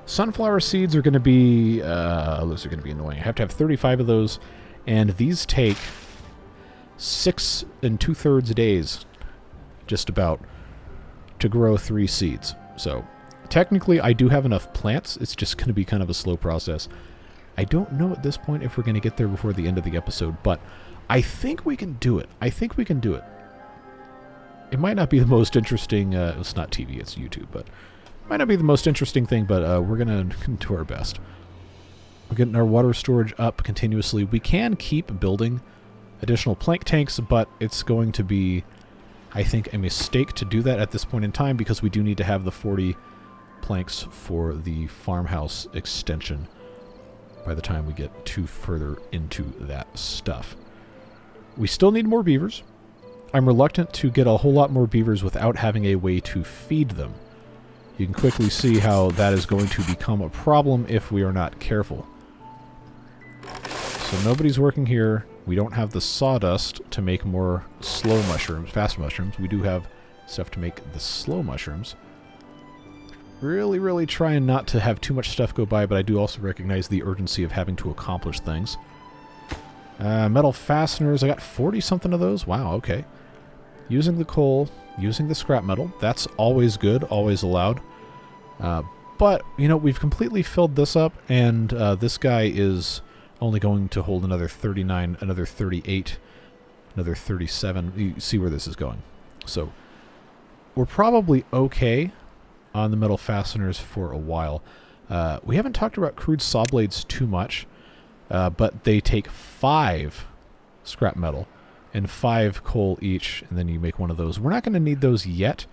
Sunflower seeds are going to be... those are going to be annoying. I have to have 35 of those, and these take 6 2/3 days, just about, to grow 3 seeds. So, technically, I do have enough plants. It's just going to be kind of a slow process. I don't know at this point if we're going to get there before the end of the episode, but I think we can do it. I think we can do it. It might not be the most interesting... it's not TV, it's YouTube, but... It might not be the most interesting thing, but we're going to do our best. We're getting our water storage up continuously. We can keep building additional plank tanks, but it's going to be, I think, a mistake to do that at this point in time because we do need to have the 40 planks for the farmhouse extension by the time we get too further into that stuff. We still need more beavers. I'm reluctant to get a whole lot more beavers without having a way to feed them. You can quickly see how that is going to become a problem if we are not careful. So nobody's working here. We don't have the sawdust to make more slow mushrooms, fast mushrooms. We do have stuff to make the slow mushrooms. Really, really trying not to have too much stuff go by, but I do also recognize the urgency of having to accomplish things. Metal fasteners, I got 40-something of those. Wow, okay. Using the coal, using the scrap metal. That's always good, always allowed. But, you know, we've completely filled this up, and this guy is only going to hold another 39, another 38, another 37. You see where this is going. So, we're probably okay on the metal fasteners for a while. We haven't talked about crude saw blades too much, but they take 5 scrap metal and 5 coal each, and then you make one of those. We're not going to need those yet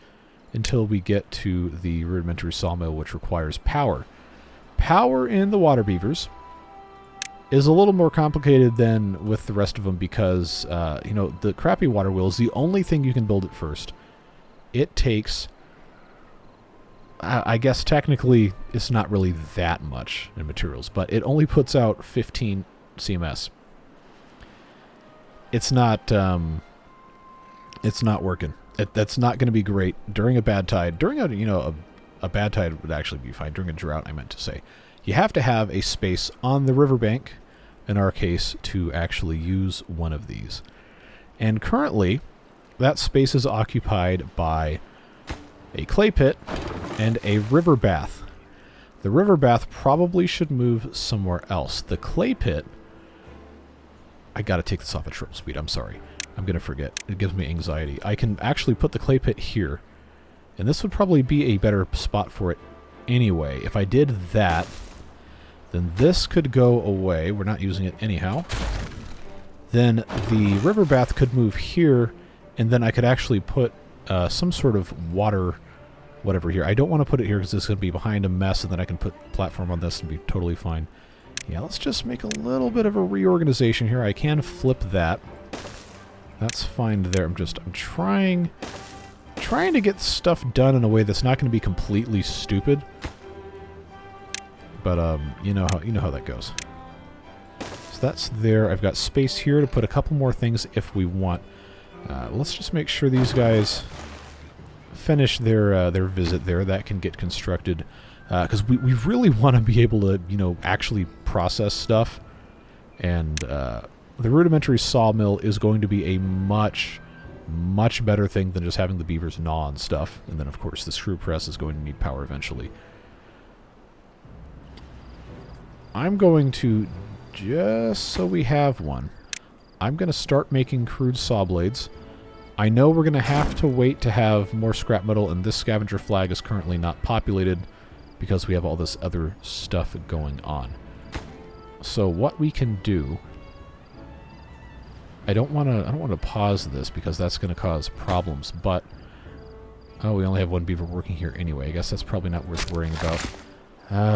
until we get to the rudimentary sawmill, which requires power. Power in the Waterbeavers is a little more complicated than with the rest of them because, you know, the crappy water wheel is the only thing you can build at first. It takes... I guess technically it's not really that much in materials, but it only puts out 15 CMS. It's not working. That's not going to be great during a bad tide. During a, you know, a bad tide would actually be fine. During a drought, I meant to say. You have to have a space on the riverbank, in our case, to actually use one of these. And currently, that space is occupied by a clay pit and a river bath. The river bath probably should move somewhere else. The clay pit... I gotta take this off at short speed, I'm sorry. I'm gonna forget. It gives me anxiety. I can actually put the clay pit here, and this would probably be a better spot for it anyway. If I did that, then this could go away. We're not using it anyhow. Then the river bath could move here, and then I could actually put some sort of water whatever here. I don't want to put it here because it's going to be behind a mess, and then I can put platform on this and be totally fine. Yeah, let's just make a little bit of a reorganization here. I can flip that. That's fine there. I'm trying to get stuff done in a way that's not going to be completely stupid. But you know how that goes. So that's there. I've got space here to put a couple more things if we want. Let's just make sure these guys finish their visit there. That can get constructed because we really want to be able to, you know, actually process stuff. And the rudimentary sawmill is going to be a much better thing than just having the beavers gnaw on stuff. And then, of course, the screw press is going to need power eventually. I'm going to, just so we have one, I'm going to start making crude saw blades. I know we're going to have to wait to have more scrap metal, and this scavenger flag is currently not populated because we have all this other stuff going on. So what we can do... I don't want to pause this because that's going to cause problems, but... Oh, we only have one beaver working here anyway. I guess that's probably not worth worrying about.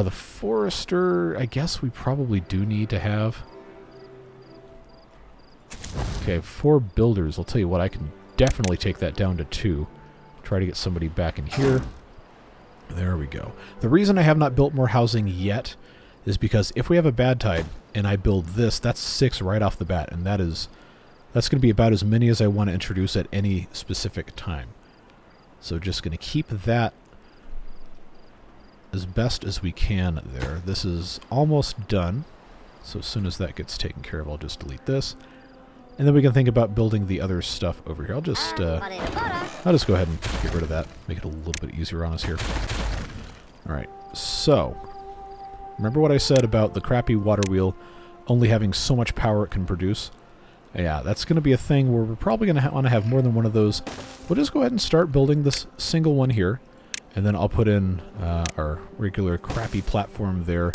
The forester, I guess we probably do need to have... Okay, 4 builders. I'll tell you what, I can definitely take that down to 2. Try to get somebody back in here. There we go. The reason I have not built more housing yet is because if we have a bad tide and I build this, that's 6 right off the bat, and that's going to be about as many as I want to introduce at any specific time. So just going to keep that as best as we can there. This is almost done. So as soon as that gets taken care of, I'll just delete this. And then we can think about building the other stuff over here. I'll just go ahead and get rid of that. Make it a little bit easier on us here. Alright, so remember what I said about the crappy water wheel only having so much power it can produce? Yeah, that's going to be a thing where we're probably going to want to have more than one of those. We'll just go ahead and start building this single one here. And then I'll put in our regular crappy platform there.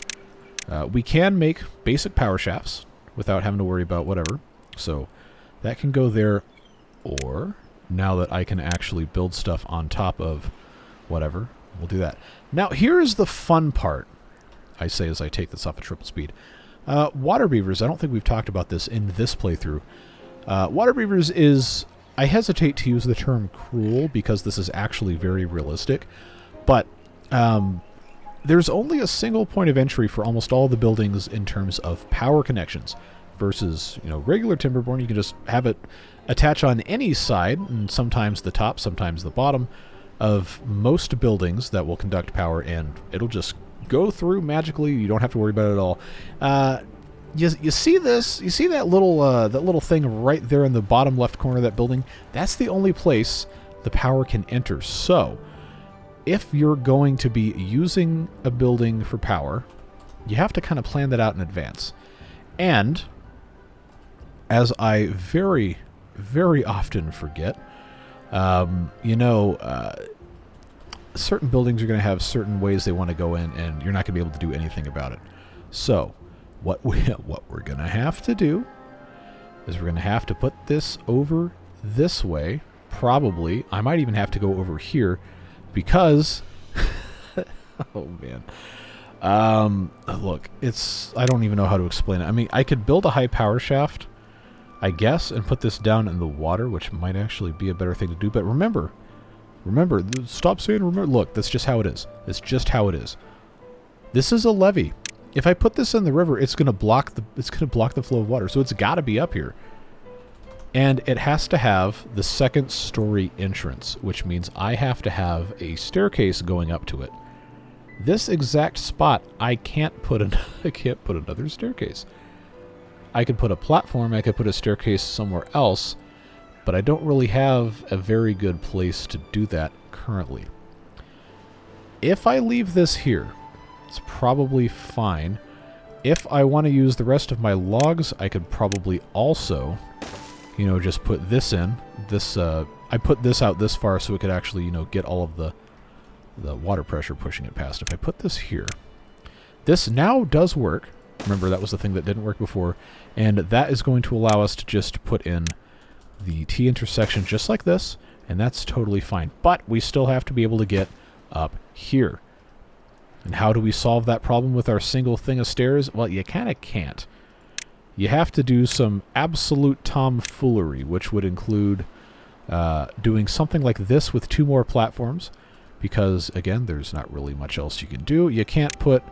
We can make basic power shafts without having to worry about whatever. So that can go there, or now that I can actually build stuff on top of whatever, we'll do that. Now here's the fun part, I say as I take this off at triple speed. Waterbeavers, I don't think we've talked about this in this playthrough. Waterbeavers is, I hesitate to use the term cruel because this is actually very realistic, but there's only a single point of entry for almost all the buildings in terms of power connections. Versus, you know, regular Timberborn, you can just have it attach on any side, and sometimes the top, sometimes the bottom, of most buildings that will conduct power, and it'll just go through magically. You don't have to worry about it at all. You see this? You see that little thing right there in the bottom left corner of that building? That's the only place the power can enter. So, if you're going to be using a building for power, you have to kind of plan that out in advance. And as I very, very often forget, certain buildings are going to have certain ways they want to go in, and you're not going to be able to do anything about it. So, what we're going to have to do is we're going to have to put this over this way. Probably, I might even have to go over here, because, oh man. Look, I don't even know how to explain it. I mean, I could build a high power shaft, I guess, and put this down in the water, which might actually be a better thing to do. But remember, stop saying remember. Look, that's just how it is. It's just how it is. This is a levee. If I put this in the river, it's going to block the flow of water. So it's got to be up here. And it has to have the second story entrance, which means I have to have a staircase going up to it. This exact spot, I can't put another staircase. I could put a platform, I could put a staircase somewhere else, but I don't really have a very good place to do that currently. If I leave this here, it's probably fine. If I want to use the rest of my logs, I could probably also, just put this in. I put this out this far so it could actually, get all of the water pressure pushing it past. If I put this here, this now does work. Remember, that was the thing that didn't work before, and that is going to allow us to just put in the T intersection just like this, and that's totally fine. But we still have to be able to get up here. And how do we solve that problem with our single thing of stairs? Well, you kind of can't. You have to do some absolute tomfoolery, which would include doing something like this with 2 more platforms, because, again, there's not really much else you can do. You can't put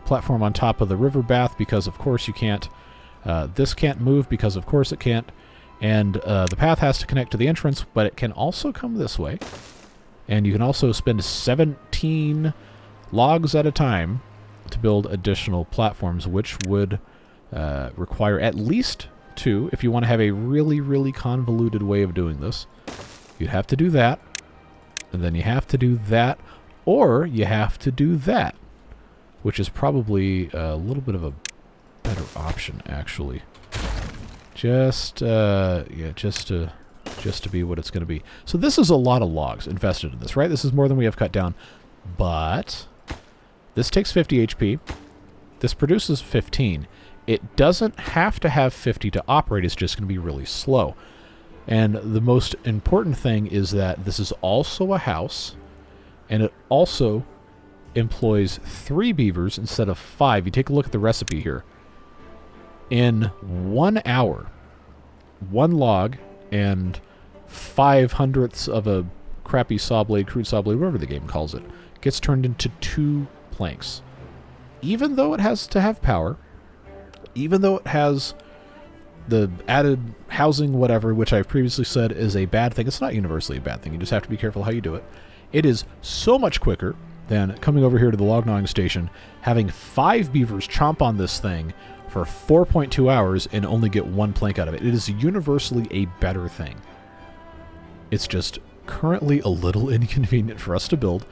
platform on top of the river bath, because of course you can't. This can't move, because of course it can't. And the path has to connect to the entrance, but it can also come this way. And you can also spend 17 logs at a time to build additional platforms, which would require at least 2. If you want to have a really, really convoluted way of doing this, you'd have to do that, and then you have to do that, or you have to do that, which is probably a little bit of a better option, actually. Just to be what it's going to be. So this is a lot of logs invested in this, right? This is more than we have cut down, but this takes 50 HP. This produces 15. It doesn't have to have 50 to operate. It's just going to be really slow. And the most important thing is that this is also a house, and it also employs 3 beavers instead of 5. You take a look at the recipe here. In 1 hour, 1 log and 5/100ths of a crappy saw blade, crude saw blade, whatever the game calls it, gets turned into 2 planks. Even though it has to have power, even though it has the added housing, whatever, which I've previously said is a bad thing. It's not universally a bad thing. You just have to be careful how you do it. It is so much quicker than coming over here to the log gnawing station, having 5 beavers chomp on this thing for 4.2 hours and only get 1 plank out of it. It is universally a better thing. It's just currently a little inconvenient for us to build,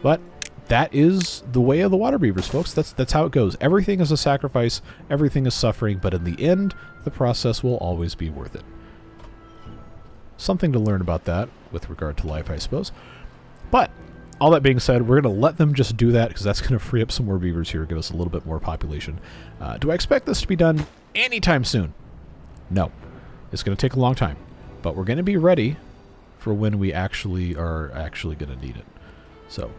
but that is the way of the Waterbeavers, folks. That's how it goes. Everything is a sacrifice, everything is suffering, but in the end, the process will always be worth it. Something to learn about that with regard to life, I suppose. But all that being said, we're going to let them just do that because that's going to free up some more beavers here, give us a little bit more population. Do I expect this to be done anytime soon? No. It's going to take a long time, but we're going to be ready for when we actually are going to need it. So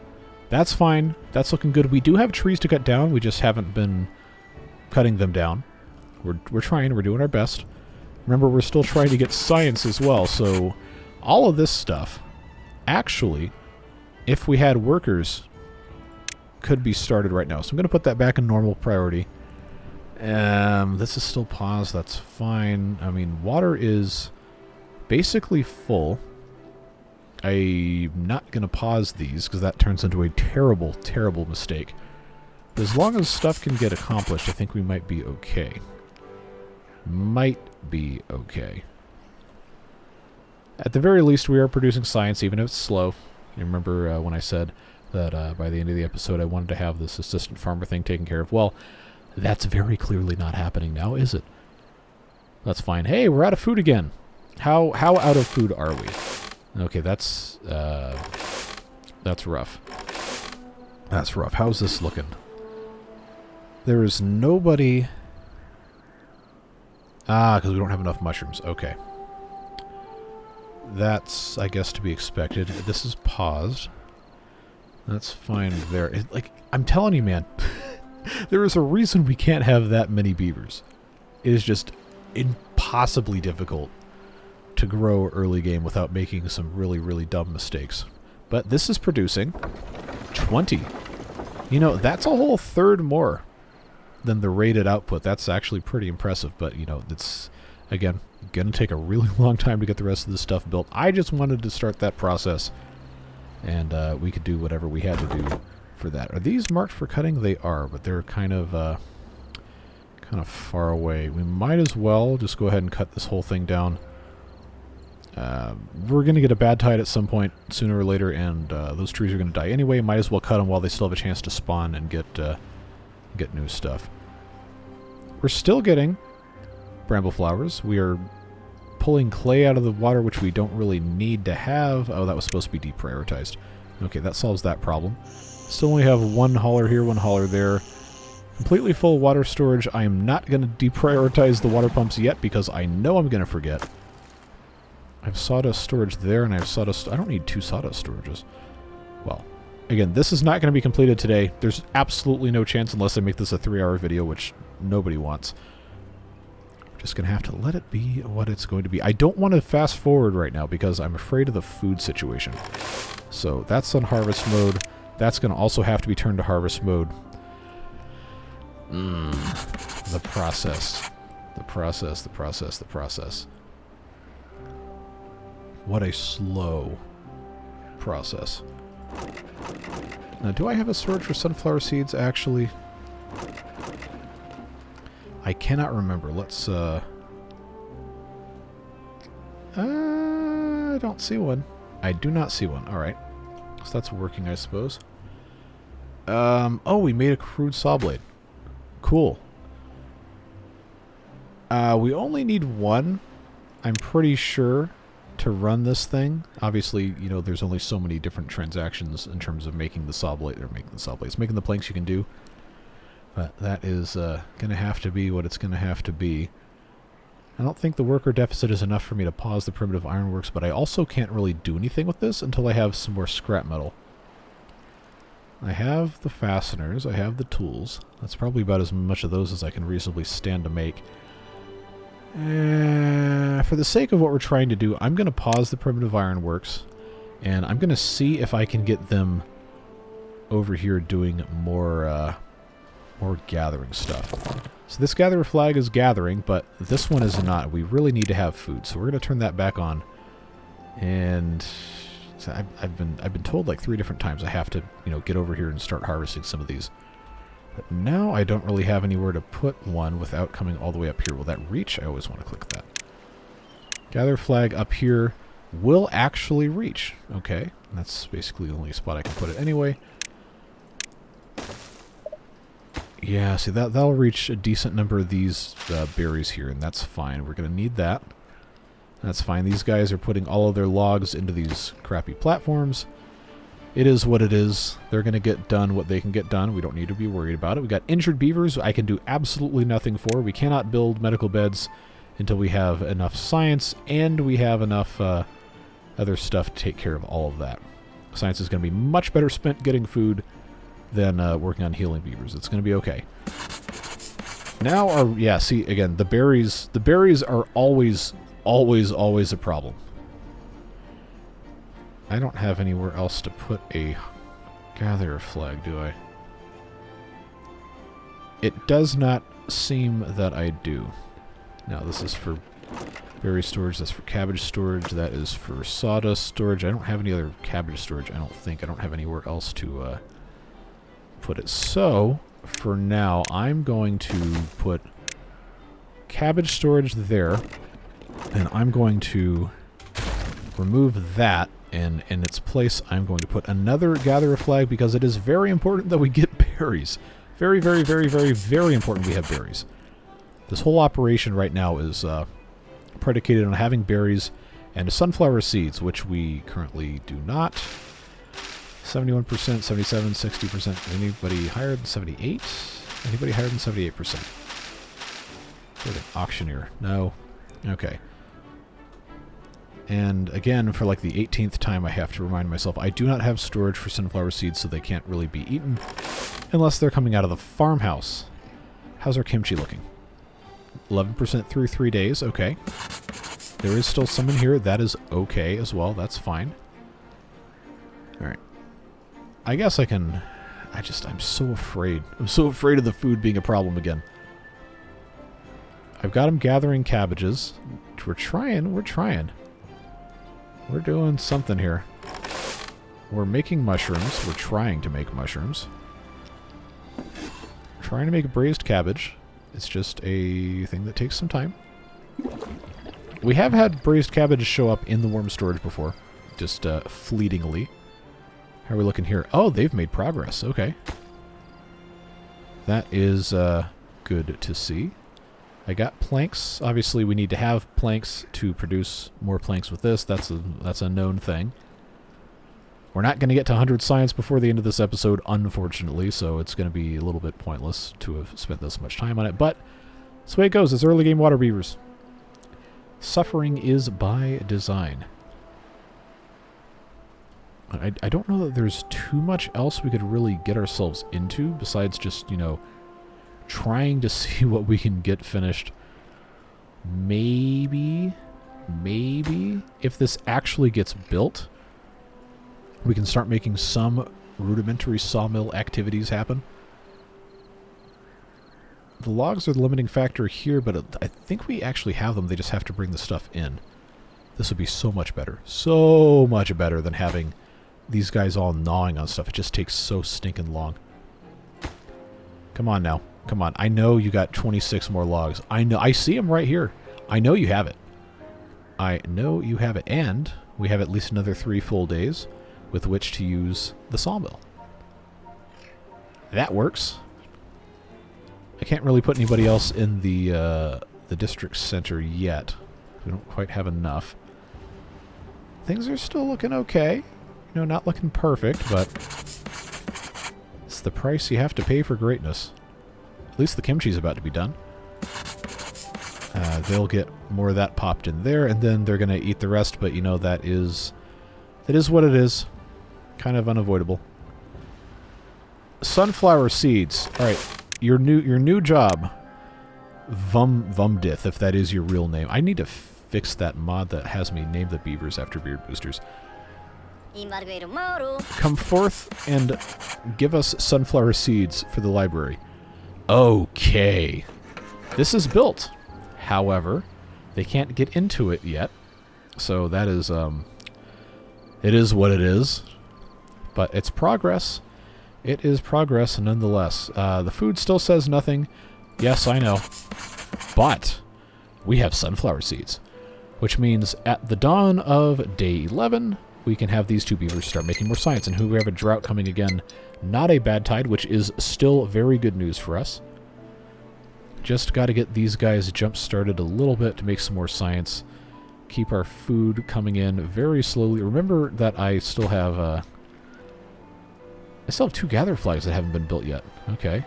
that's fine. That's looking good. We do have trees to cut down. We just haven't been cutting them down. We're trying. We're doing our best. Remember, we're still trying to get science as well. So all of this stuff, actually, if we had workers, could be started right now. So I'm going to put that back in normal priority. This is still paused. That's fine. I mean, water is basically full. I'm not going to pause these because that turns into a terrible, terrible mistake. But as long as stuff can get accomplished, I think we might be okay. Might be okay. At the very least, we are producing science, even if it's slow. You remember when I said that by the end of the episode I wanted to have this assistant farmer thing taken care of? Well, that's very clearly not happening now, is it? That's fine. Hey, we're out of food again. How out of food are we? Okay, that's rough. That's rough. How's this looking? There is nobody... because we don't have enough mushrooms. Okay. That's, I guess, to be expected. This is paused. That's fine there. I'm telling you, man, there is a reason we can't have that many beavers. It is just impossibly difficult to grow early game without making some really, really dumb mistakes. But this is producing 20. You know, that's a whole third more than the rated output. That's actually pretty impressive, but, you know, it's, again, going to take a really long time to get the rest of this stuff built. I just wanted to start that process, and we could do whatever we had to do for that. Are these marked for cutting? They are, but they're kind of far away. We might as well just go ahead and cut this whole thing down. We're going to get a bad tide at some point sooner or later, and those trees are going to die anyway. Might as well cut them while they still have a chance to spawn and get new stuff. We're still getting bramble flowers. We are pulling clay out of the water, which we don't really need to have. Oh, that was supposed to be deprioritized. Okay, that solves that problem. Still only have one hauler here, one hauler there. Completely full water storage. I am not going to deprioritize the water pumps yet because I know I'm going to forget. I have sawdust storage there, and I have sawdust... I don't need 2 sawdust storages. Well, again, this is not going to be completed today. There's absolutely no chance unless I make this a 3-hour video, which nobody wants. I'm just going to have to let it be what it's going to be. I don't want to fast forward right now because I'm afraid of the food situation. So that's on harvest mode. That's going to also have to be turned to harvest mode. The process. The process, the process, the process. What a slow process. Now, do I have a storage for sunflower seeds, actually? I cannot remember. Let's, I don't see one. I do not see one. Alright. So that's working, I suppose. Oh, we made a crude saw blade. Cool. We only need one, I'm pretty sure, to run this thing. Obviously, you know, there's only so many different transactions in terms of making the saw blade, or making the saw blades. Making the planks you can do. But that is going to have to be what it's going to have to be. I don't think the worker deficit is enough for me to pause the primitive ironworks, but I also can't really do anything with this until I have some more scrap metal. I have the fasteners, I have the tools. That's probably about as much of those as I can reasonably stand to make. For the sake of what we're trying to do, I'm going to pause the primitive ironworks, and I'm going to see if I can get them over here doing more gathering stuff. So this gatherer flag is gathering, but this one is not. We really need to have food, so we're going to turn that back on. And So I've been told like 3 different times I have to, you know, get over here and start harvesting some of these. But now I don't really have anywhere to put one without coming all the way up here. Will that reach? I always want to click that. Gather flag up here will actually reach. Okay, that's basically the only spot I can put it anyway. Yeah, see, that'll reach a decent number of these berries here, and that's fine. We're going to need that. That's fine. These guys are putting all of their logs into these crappy platforms. It is what it is. They're going to get done what they can get done. We don't need to be worried about it. We got injured beavers I can do absolutely nothing for. We cannot build medical beds until we have enough science, and we have enough other stuff to take care of all of that. Science is going to be much better spent getting food than working on healing beavers. It's going to be okay. Now, yeah, see, again, the berries are always a problem. I don't have anywhere else to put a gatherer flag, do I? It does not seem that I do. Now, this is for berry storage, that's for cabbage storage, that is for sawdust storage. I don't have any other cabbage storage, I don't think. I don't have anywhere else to put it. So, for now, I'm going to put cabbage storage there, and I'm going to remove that, and in its place I'm going to put another gatherer flag because it is very important that we get berries. Very, very, very, very, very important we have berries. This whole operation right now is predicated on having berries and sunflower seeds, which we currently do not. 71%, 77, 60%. Anybody higher than 78? Anybody higher than 78%? An auctioneer. No. Okay. And again, for like the 18th time, I have to remind myself, I do not have storage for sunflower seeds, so they can't really be eaten unless they're coming out of the farmhouse. How's our kimchi looking? 11% through 3 days. Okay. There is still some in here. That is okay as well. That's fine. Alright. I guess I can... I'm so afraid. I'm so afraid of the food being a problem again. I've got them gathering cabbages. We're trying. We're doing something here. We're making mushrooms. We're trying to make mushrooms. Trying to make a braised cabbage. It's just a thing that takes some time. We have had braised cabbage show up in the worm storage before. Just fleetingly. How are we looking here? Oh, they've made progress. Okay. That is good to see. I got planks. Obviously, we need to have planks to produce more planks with this. That's a known thing. We're not going to get to 100 science before the end of this episode, unfortunately, so it's going to be a little bit pointless to have spent this much time on it. But that's the way it goes. It's early game Waterbeavers. Suffering is by design. I don't know that there's too much else we could really get ourselves into besides just, you know, trying to see what we can get finished. Maybe, if this actually gets built, we can start making some rudimentary sawmill activities happen. The logs are the limiting factor here, but I think we actually have them. They just have to bring the stuff in. This would be so much better. So much better than having these guys all gnawing on stuff. It just takes so stinking long. Come on now. Come on. I know you got 26 more logs. I know. I see them right here. I know you have it. I know you have it. And we have at least another 3 full days with which to use the sawmill. That works. I can't really put anybody else in the district center yet. We don't quite have enough. Things are still looking okay. You know, not looking perfect, but it's the price you have to pay for greatness. At least the kimchi's about to be done. They'll get more of that popped in there, and then they're going to eat the rest, but you know, that is what it is. Kind of unavoidable. Sunflower seeds. Alright, your new job. Vumdith, if that is your real name. I need to fix that mod that has me name the beavers after beard boosters. Come forth and give us sunflower seeds for the library. Okay. This is built. However, they can't get into it yet. So that is It is what it is. But it's progress. It is progress nonetheless. The food still says nothing. Yes, I know. But we have sunflower seeds. Which means at the dawn of day 11, we can have these two beavers start making more science. And we have a drought coming again. Not a bad tide, which is still very good news for us. Just got to get these guys jump-started a little bit to make some more science. Keep our food coming in very slowly. Remember that I still have... I still have 2 gather flags that haven't been built yet. Okay.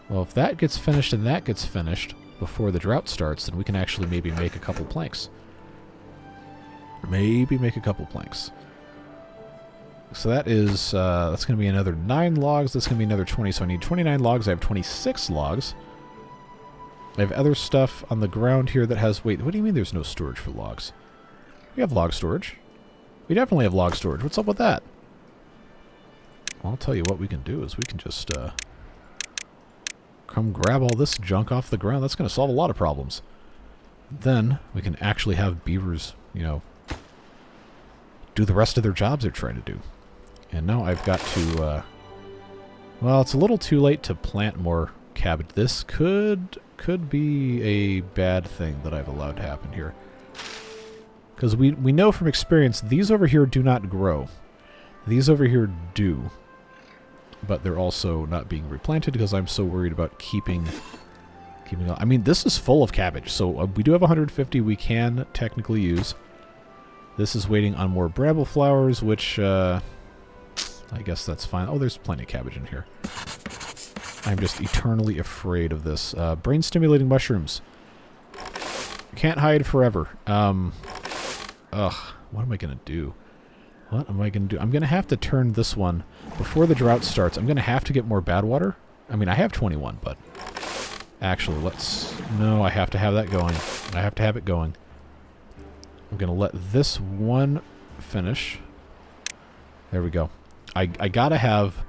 Well, if that gets finished and that gets finished before the drought starts, then we can actually maybe make a couple planks. Maybe make a couple planks. So that is, that's going to be another 9 logs. That's going to be another 20. So I need 29 logs. I have 26 logs. I have other stuff on the ground here that has... Wait, what do you mean there's no storage for logs? We have log storage. We definitely have log storage. What's up with that? Well, I'll tell you what we can do is we can just come grab all this junk off the ground. That's going to solve a lot of problems. Then we can actually have beavers, you know, do the rest of their jobs they're trying to do. And now I've got to... well, it's a little too late to plant more cabbage. This could be a bad thing that I've allowed to happen here. Because we know from experience, these over here do not grow. These over here do. But they're also not being replanted because I'm so worried about keeping on. I mean, this is full of cabbage. So we do have 150 we can technically use. This is waiting on more bramble flowers, which I guess that's fine. Oh, there's plenty of cabbage in here. I'm just eternally afraid of this. Brain-stimulating mushrooms. Can't hide forever. Ugh, what am I going to do? What am I going to do? I'm going to have to turn this one before the drought starts. I'm going to have to get more bad water. I mean, I have 21, but actually, let's... No, I have to have that going. I have to have it going. I'm going to let this one finish. There we go. I gotta have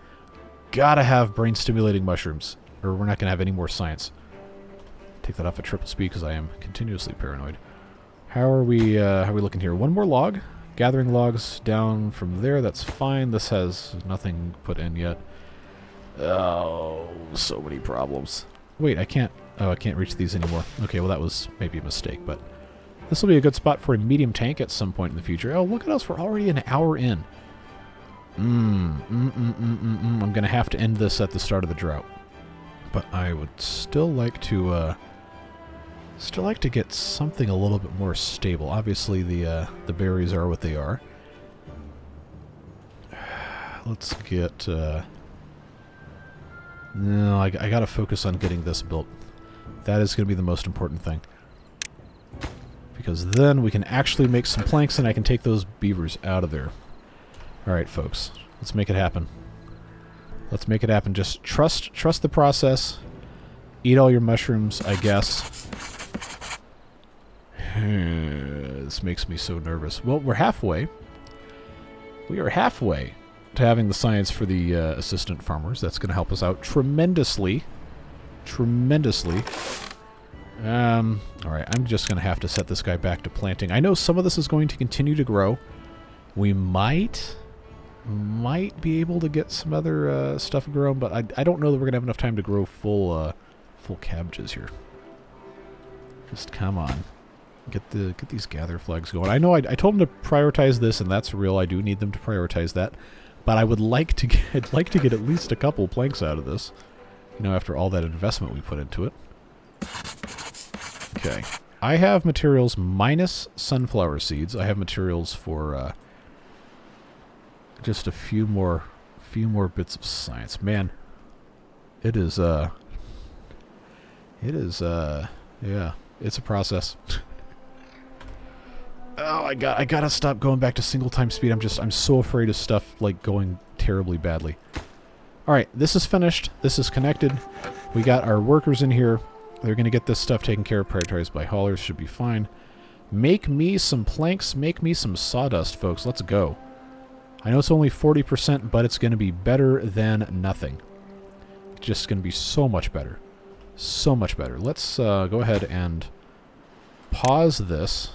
brain-stimulating mushrooms, or we're not going to have any more science. Take that off at triple speed because I am continuously paranoid. How are we looking here? One more log. Gathering logs down from there. That's fine. This has nothing put in yet. Oh, so many problems. Wait, I can't... Oh, I can't reach these anymore. Okay, well that was maybe a mistake, but... This will be a good spot for a medium tank at some point in the future. Oh, look at us. We're already an hour in. I'm going to have to end this at the start of the drought. But I would still like to get something a little bit more stable. Obviously, the berries are what they are. Let's get... No, I got to focus on getting this built. That is going to be the most important thing. Because then we can actually make some planks and I can take those beavers out of there. Alright, folks. Let's make it happen. Let's make it happen. Just trust the process. Eat all your mushrooms, I guess. This makes me so nervous. Well, we're halfway. We are halfway to having the science for the assistant farmers. That's going to help us out tremendously. Tremendously. Alright, I'm just going to have to set this guy back to planting. I know some of this is going to continue to grow. We might be able to get some other stuff grown, but I don't know that we're going to have enough time to grow full cabbages here. Just come on. Get these gather flags going. I know I told them to prioritize this, and that's real. I do need them to prioritize that. But I would like to get at least a couple planks out of this. You know, after all that investment we put into it. Okay. I have materials minus sunflower seeds. I have materials for just a few more bits of science. Man, it is yeah, it's a process. Oh, I gotta stop going back to single time speed. I'm so afraid of stuff like going terribly badly. Alright, this is finished. This is connected. We got our workers in here. They're going to get this stuff taken care of, prioritized by haulers. Should be fine. Make me some planks. Make me some sawdust, folks. Let's go. I know it's only 40%, but it's going to be better than nothing. It's just going to be so much better. So much better. Let's go ahead and pause this.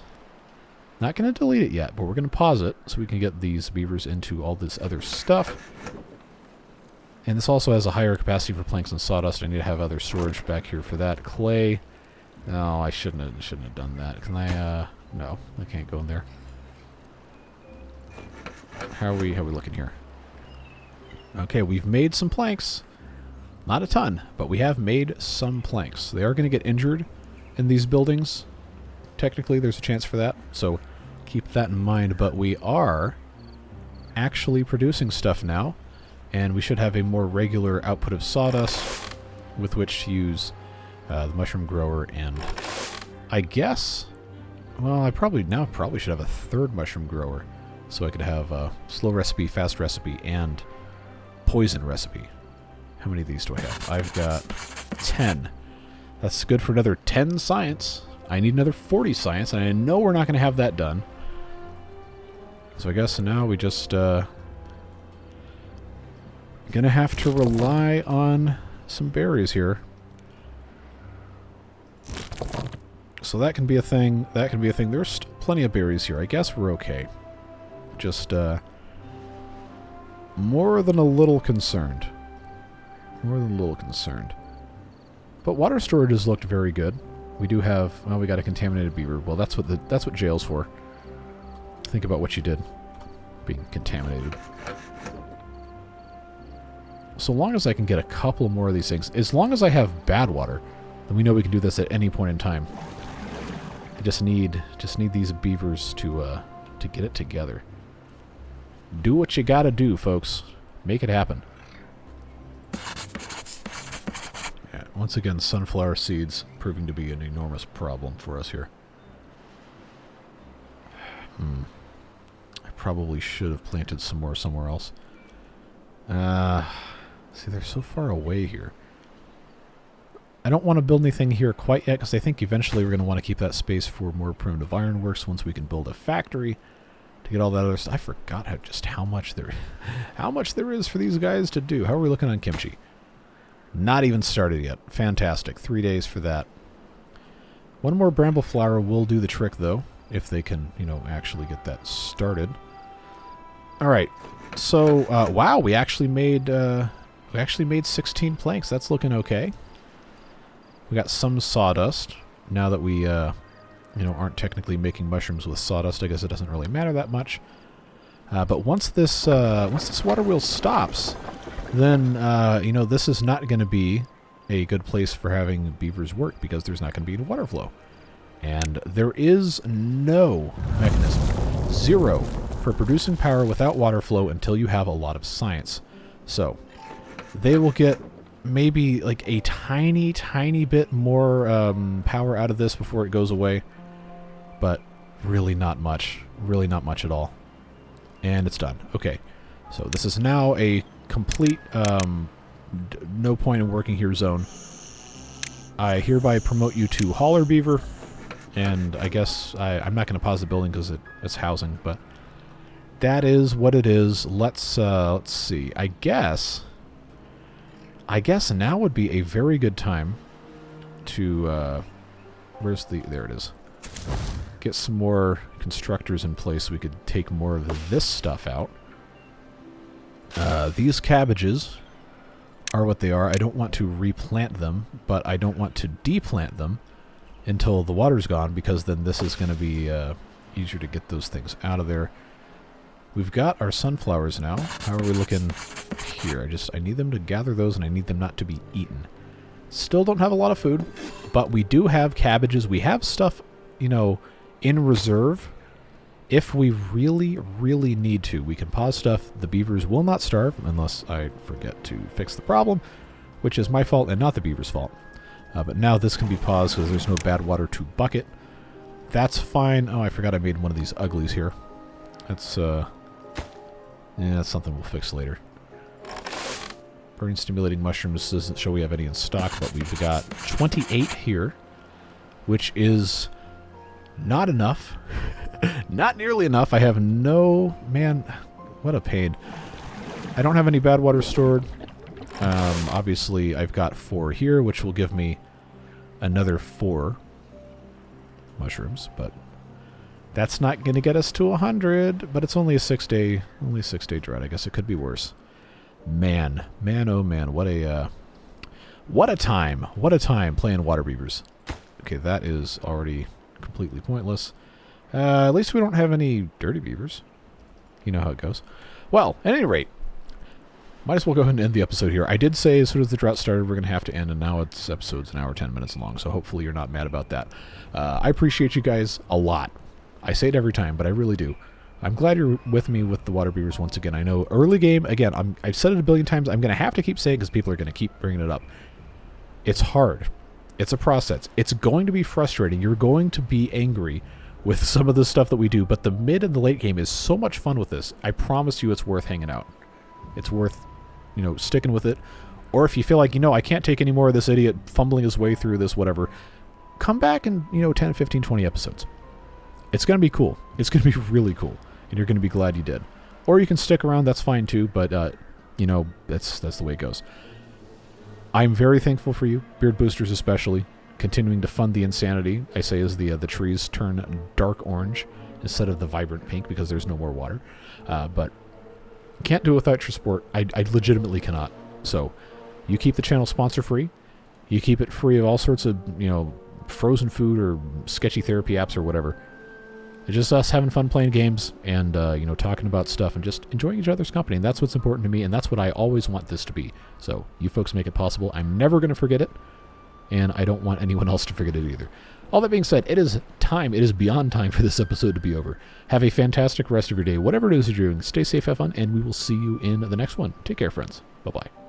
Not going to delete it yet, but we're going to pause it so we can get these beavers into all this other stuff. And this also has a higher capacity for planks and sawdust. I need to have other storage back here for that. Clay. No, I shouldn't have done that. Can I, no, I can't go in there. How are we looking here? Okay, we've made some planks. Not a ton, but we have made some planks. They are going to get injured in these buildings. Technically, there's a chance for that, so keep that in mind. But we are actually producing stuff now, and we should have a more regular output of sawdust with which to use the mushroom grower, and I guess, well, I probably should have a third mushroom grower, so I could have a slow recipe, fast recipe, and poison recipe. How many of these do I have? I've got 10. That's good for another 10 science. I need another 40 science, and I know we're not going to have that done. So I guess now we just gonna have to rely on some berries here. So that can be a thing. That can be a thing. There's plenty of berries here. I guess we're okay. Just more than a little concerned. More than a little concerned. But water storage has looked very good. We do have, well, we got a contaminated beaver. Well, that's what jail's for. Think about what you did. Being contaminated. So long as I can get a couple more of these things, as long as I have bad water, then we know we can do this at any point in time. I just need these beavers to get it together. Do what you gotta do, folks. Make it happen. Yeah, once again, sunflower seeds proving to be an enormous problem for us here. I probably should have planted some more somewhere else. See, they're so far away here. I don't want to build anything here quite yet, because I think eventually we're going to want to keep that space for more primitive ironworks once we can build a factory to get all that other stuff. I forgot how much there is for these guys to do. How are we looking on kimchi? Not even started yet. Fantastic. 3 days for that. One more bramble flower will do the trick, though, if they can, actually get that started. All right. So, wow, we actually made 16 planks. That's looking okay. We got some sawdust. Now that we, aren't technically making mushrooms with sawdust, I guess it doesn't really matter that much. But once this water wheel stops, then, this is not going to be a good place for having beavers work, because there's not going to be any water flow. And there is no mechanism, zero, for producing power without water flow until you have a lot of science. So, they will get maybe like a tiny, tiny bit more power out of this before it goes away. But really not much. Really not much at all. And it's done. Okay. So this is now a complete no point in working here zone. I hereby promote you to hauler beaver. And I guess I'm not going to pause the building because it's housing, but that is what it is. Let's see. I guess now would be a very good time to there it is. Get some more constructors in place so we could take more of this stuff out. These cabbages are what they are. I don't want to replant them, but I don't want to deplant them until the water's gone, because then this is going to be easier to get those things out of there. We've got our sunflowers now. How are we looking here? I need them to gather those, and I need them not to be eaten. Still don't have a lot of food, but we do have cabbages. We have stuff, in reserve. If we really, really need to, we can pause stuff. The beavers will not starve unless I forget to fix the problem, which is my fault and not the beaver's fault. But now this can be paused because there's no bad water to bucket. That's fine. Oh, I forgot I made one of these uglies here. That's, that's something we'll fix later. Burning stimulating mushrooms doesn't show we have any in stock, but we've got 28 here, which is not enough. Not nearly enough. I have no... Man, what a pain. I don't have any bad water stored. Obviously, I've got 4 here, which will give me another 4 mushrooms, but That's not going to get us to 100, but it's only a 6-day drought. I guess it could be worse. Man, oh man, what a time playing Waterbeavers. Okay, that is already completely pointless. At least we don't have any dirty beavers. You know how it goes. Well, at any rate, might as well go ahead and end the episode here. I did say as soon as the drought started, we're going to have to end, and now it's episode's an hour 10 minutes long, so hopefully you're not mad about that. I appreciate you guys a lot. I say it every time, but I really do. I'm glad you're with me with the Waterbeavers once again. I know early game, again, I've said it a billion times. I'm going to have to keep saying it because people are going to keep bringing it up. It's hard. It's a process. It's going to be frustrating. You're going to be angry with some of the stuff that we do, but the mid and the late game is so much fun with this. I promise you it's worth hanging out. It's worth, sticking with it. Or if you feel like, I can't take any more of this idiot fumbling his way through this, whatever, come back in, 10, 15, 20 episodes. It's going to be cool. It's going to be really cool. And you're going to be glad you did. Or you can stick around. That's fine too. But, that's the way it goes. I'm very thankful for you, Beard Boosters especially, continuing to fund the insanity, I say, as the trees turn dark orange instead of the vibrant pink because there's no more water. But can't do it without your support. I legitimately cannot. So you keep the channel sponsor free. You keep it free of all sorts of, frozen food or sketchy therapy apps or whatever. It's just us having fun playing games and, talking about stuff and just enjoying each other's company. And that's what's important to me, and that's what I always want this to be. So you folks make it possible. I'm never going to forget it, and I don't want anyone else to forget it either. All that being said, it is time. It is beyond time for this episode to be over. Have a fantastic rest of your day. Whatever it is you're doing, stay safe, have fun, and we will see you in the next one. Take care, friends. Bye-bye.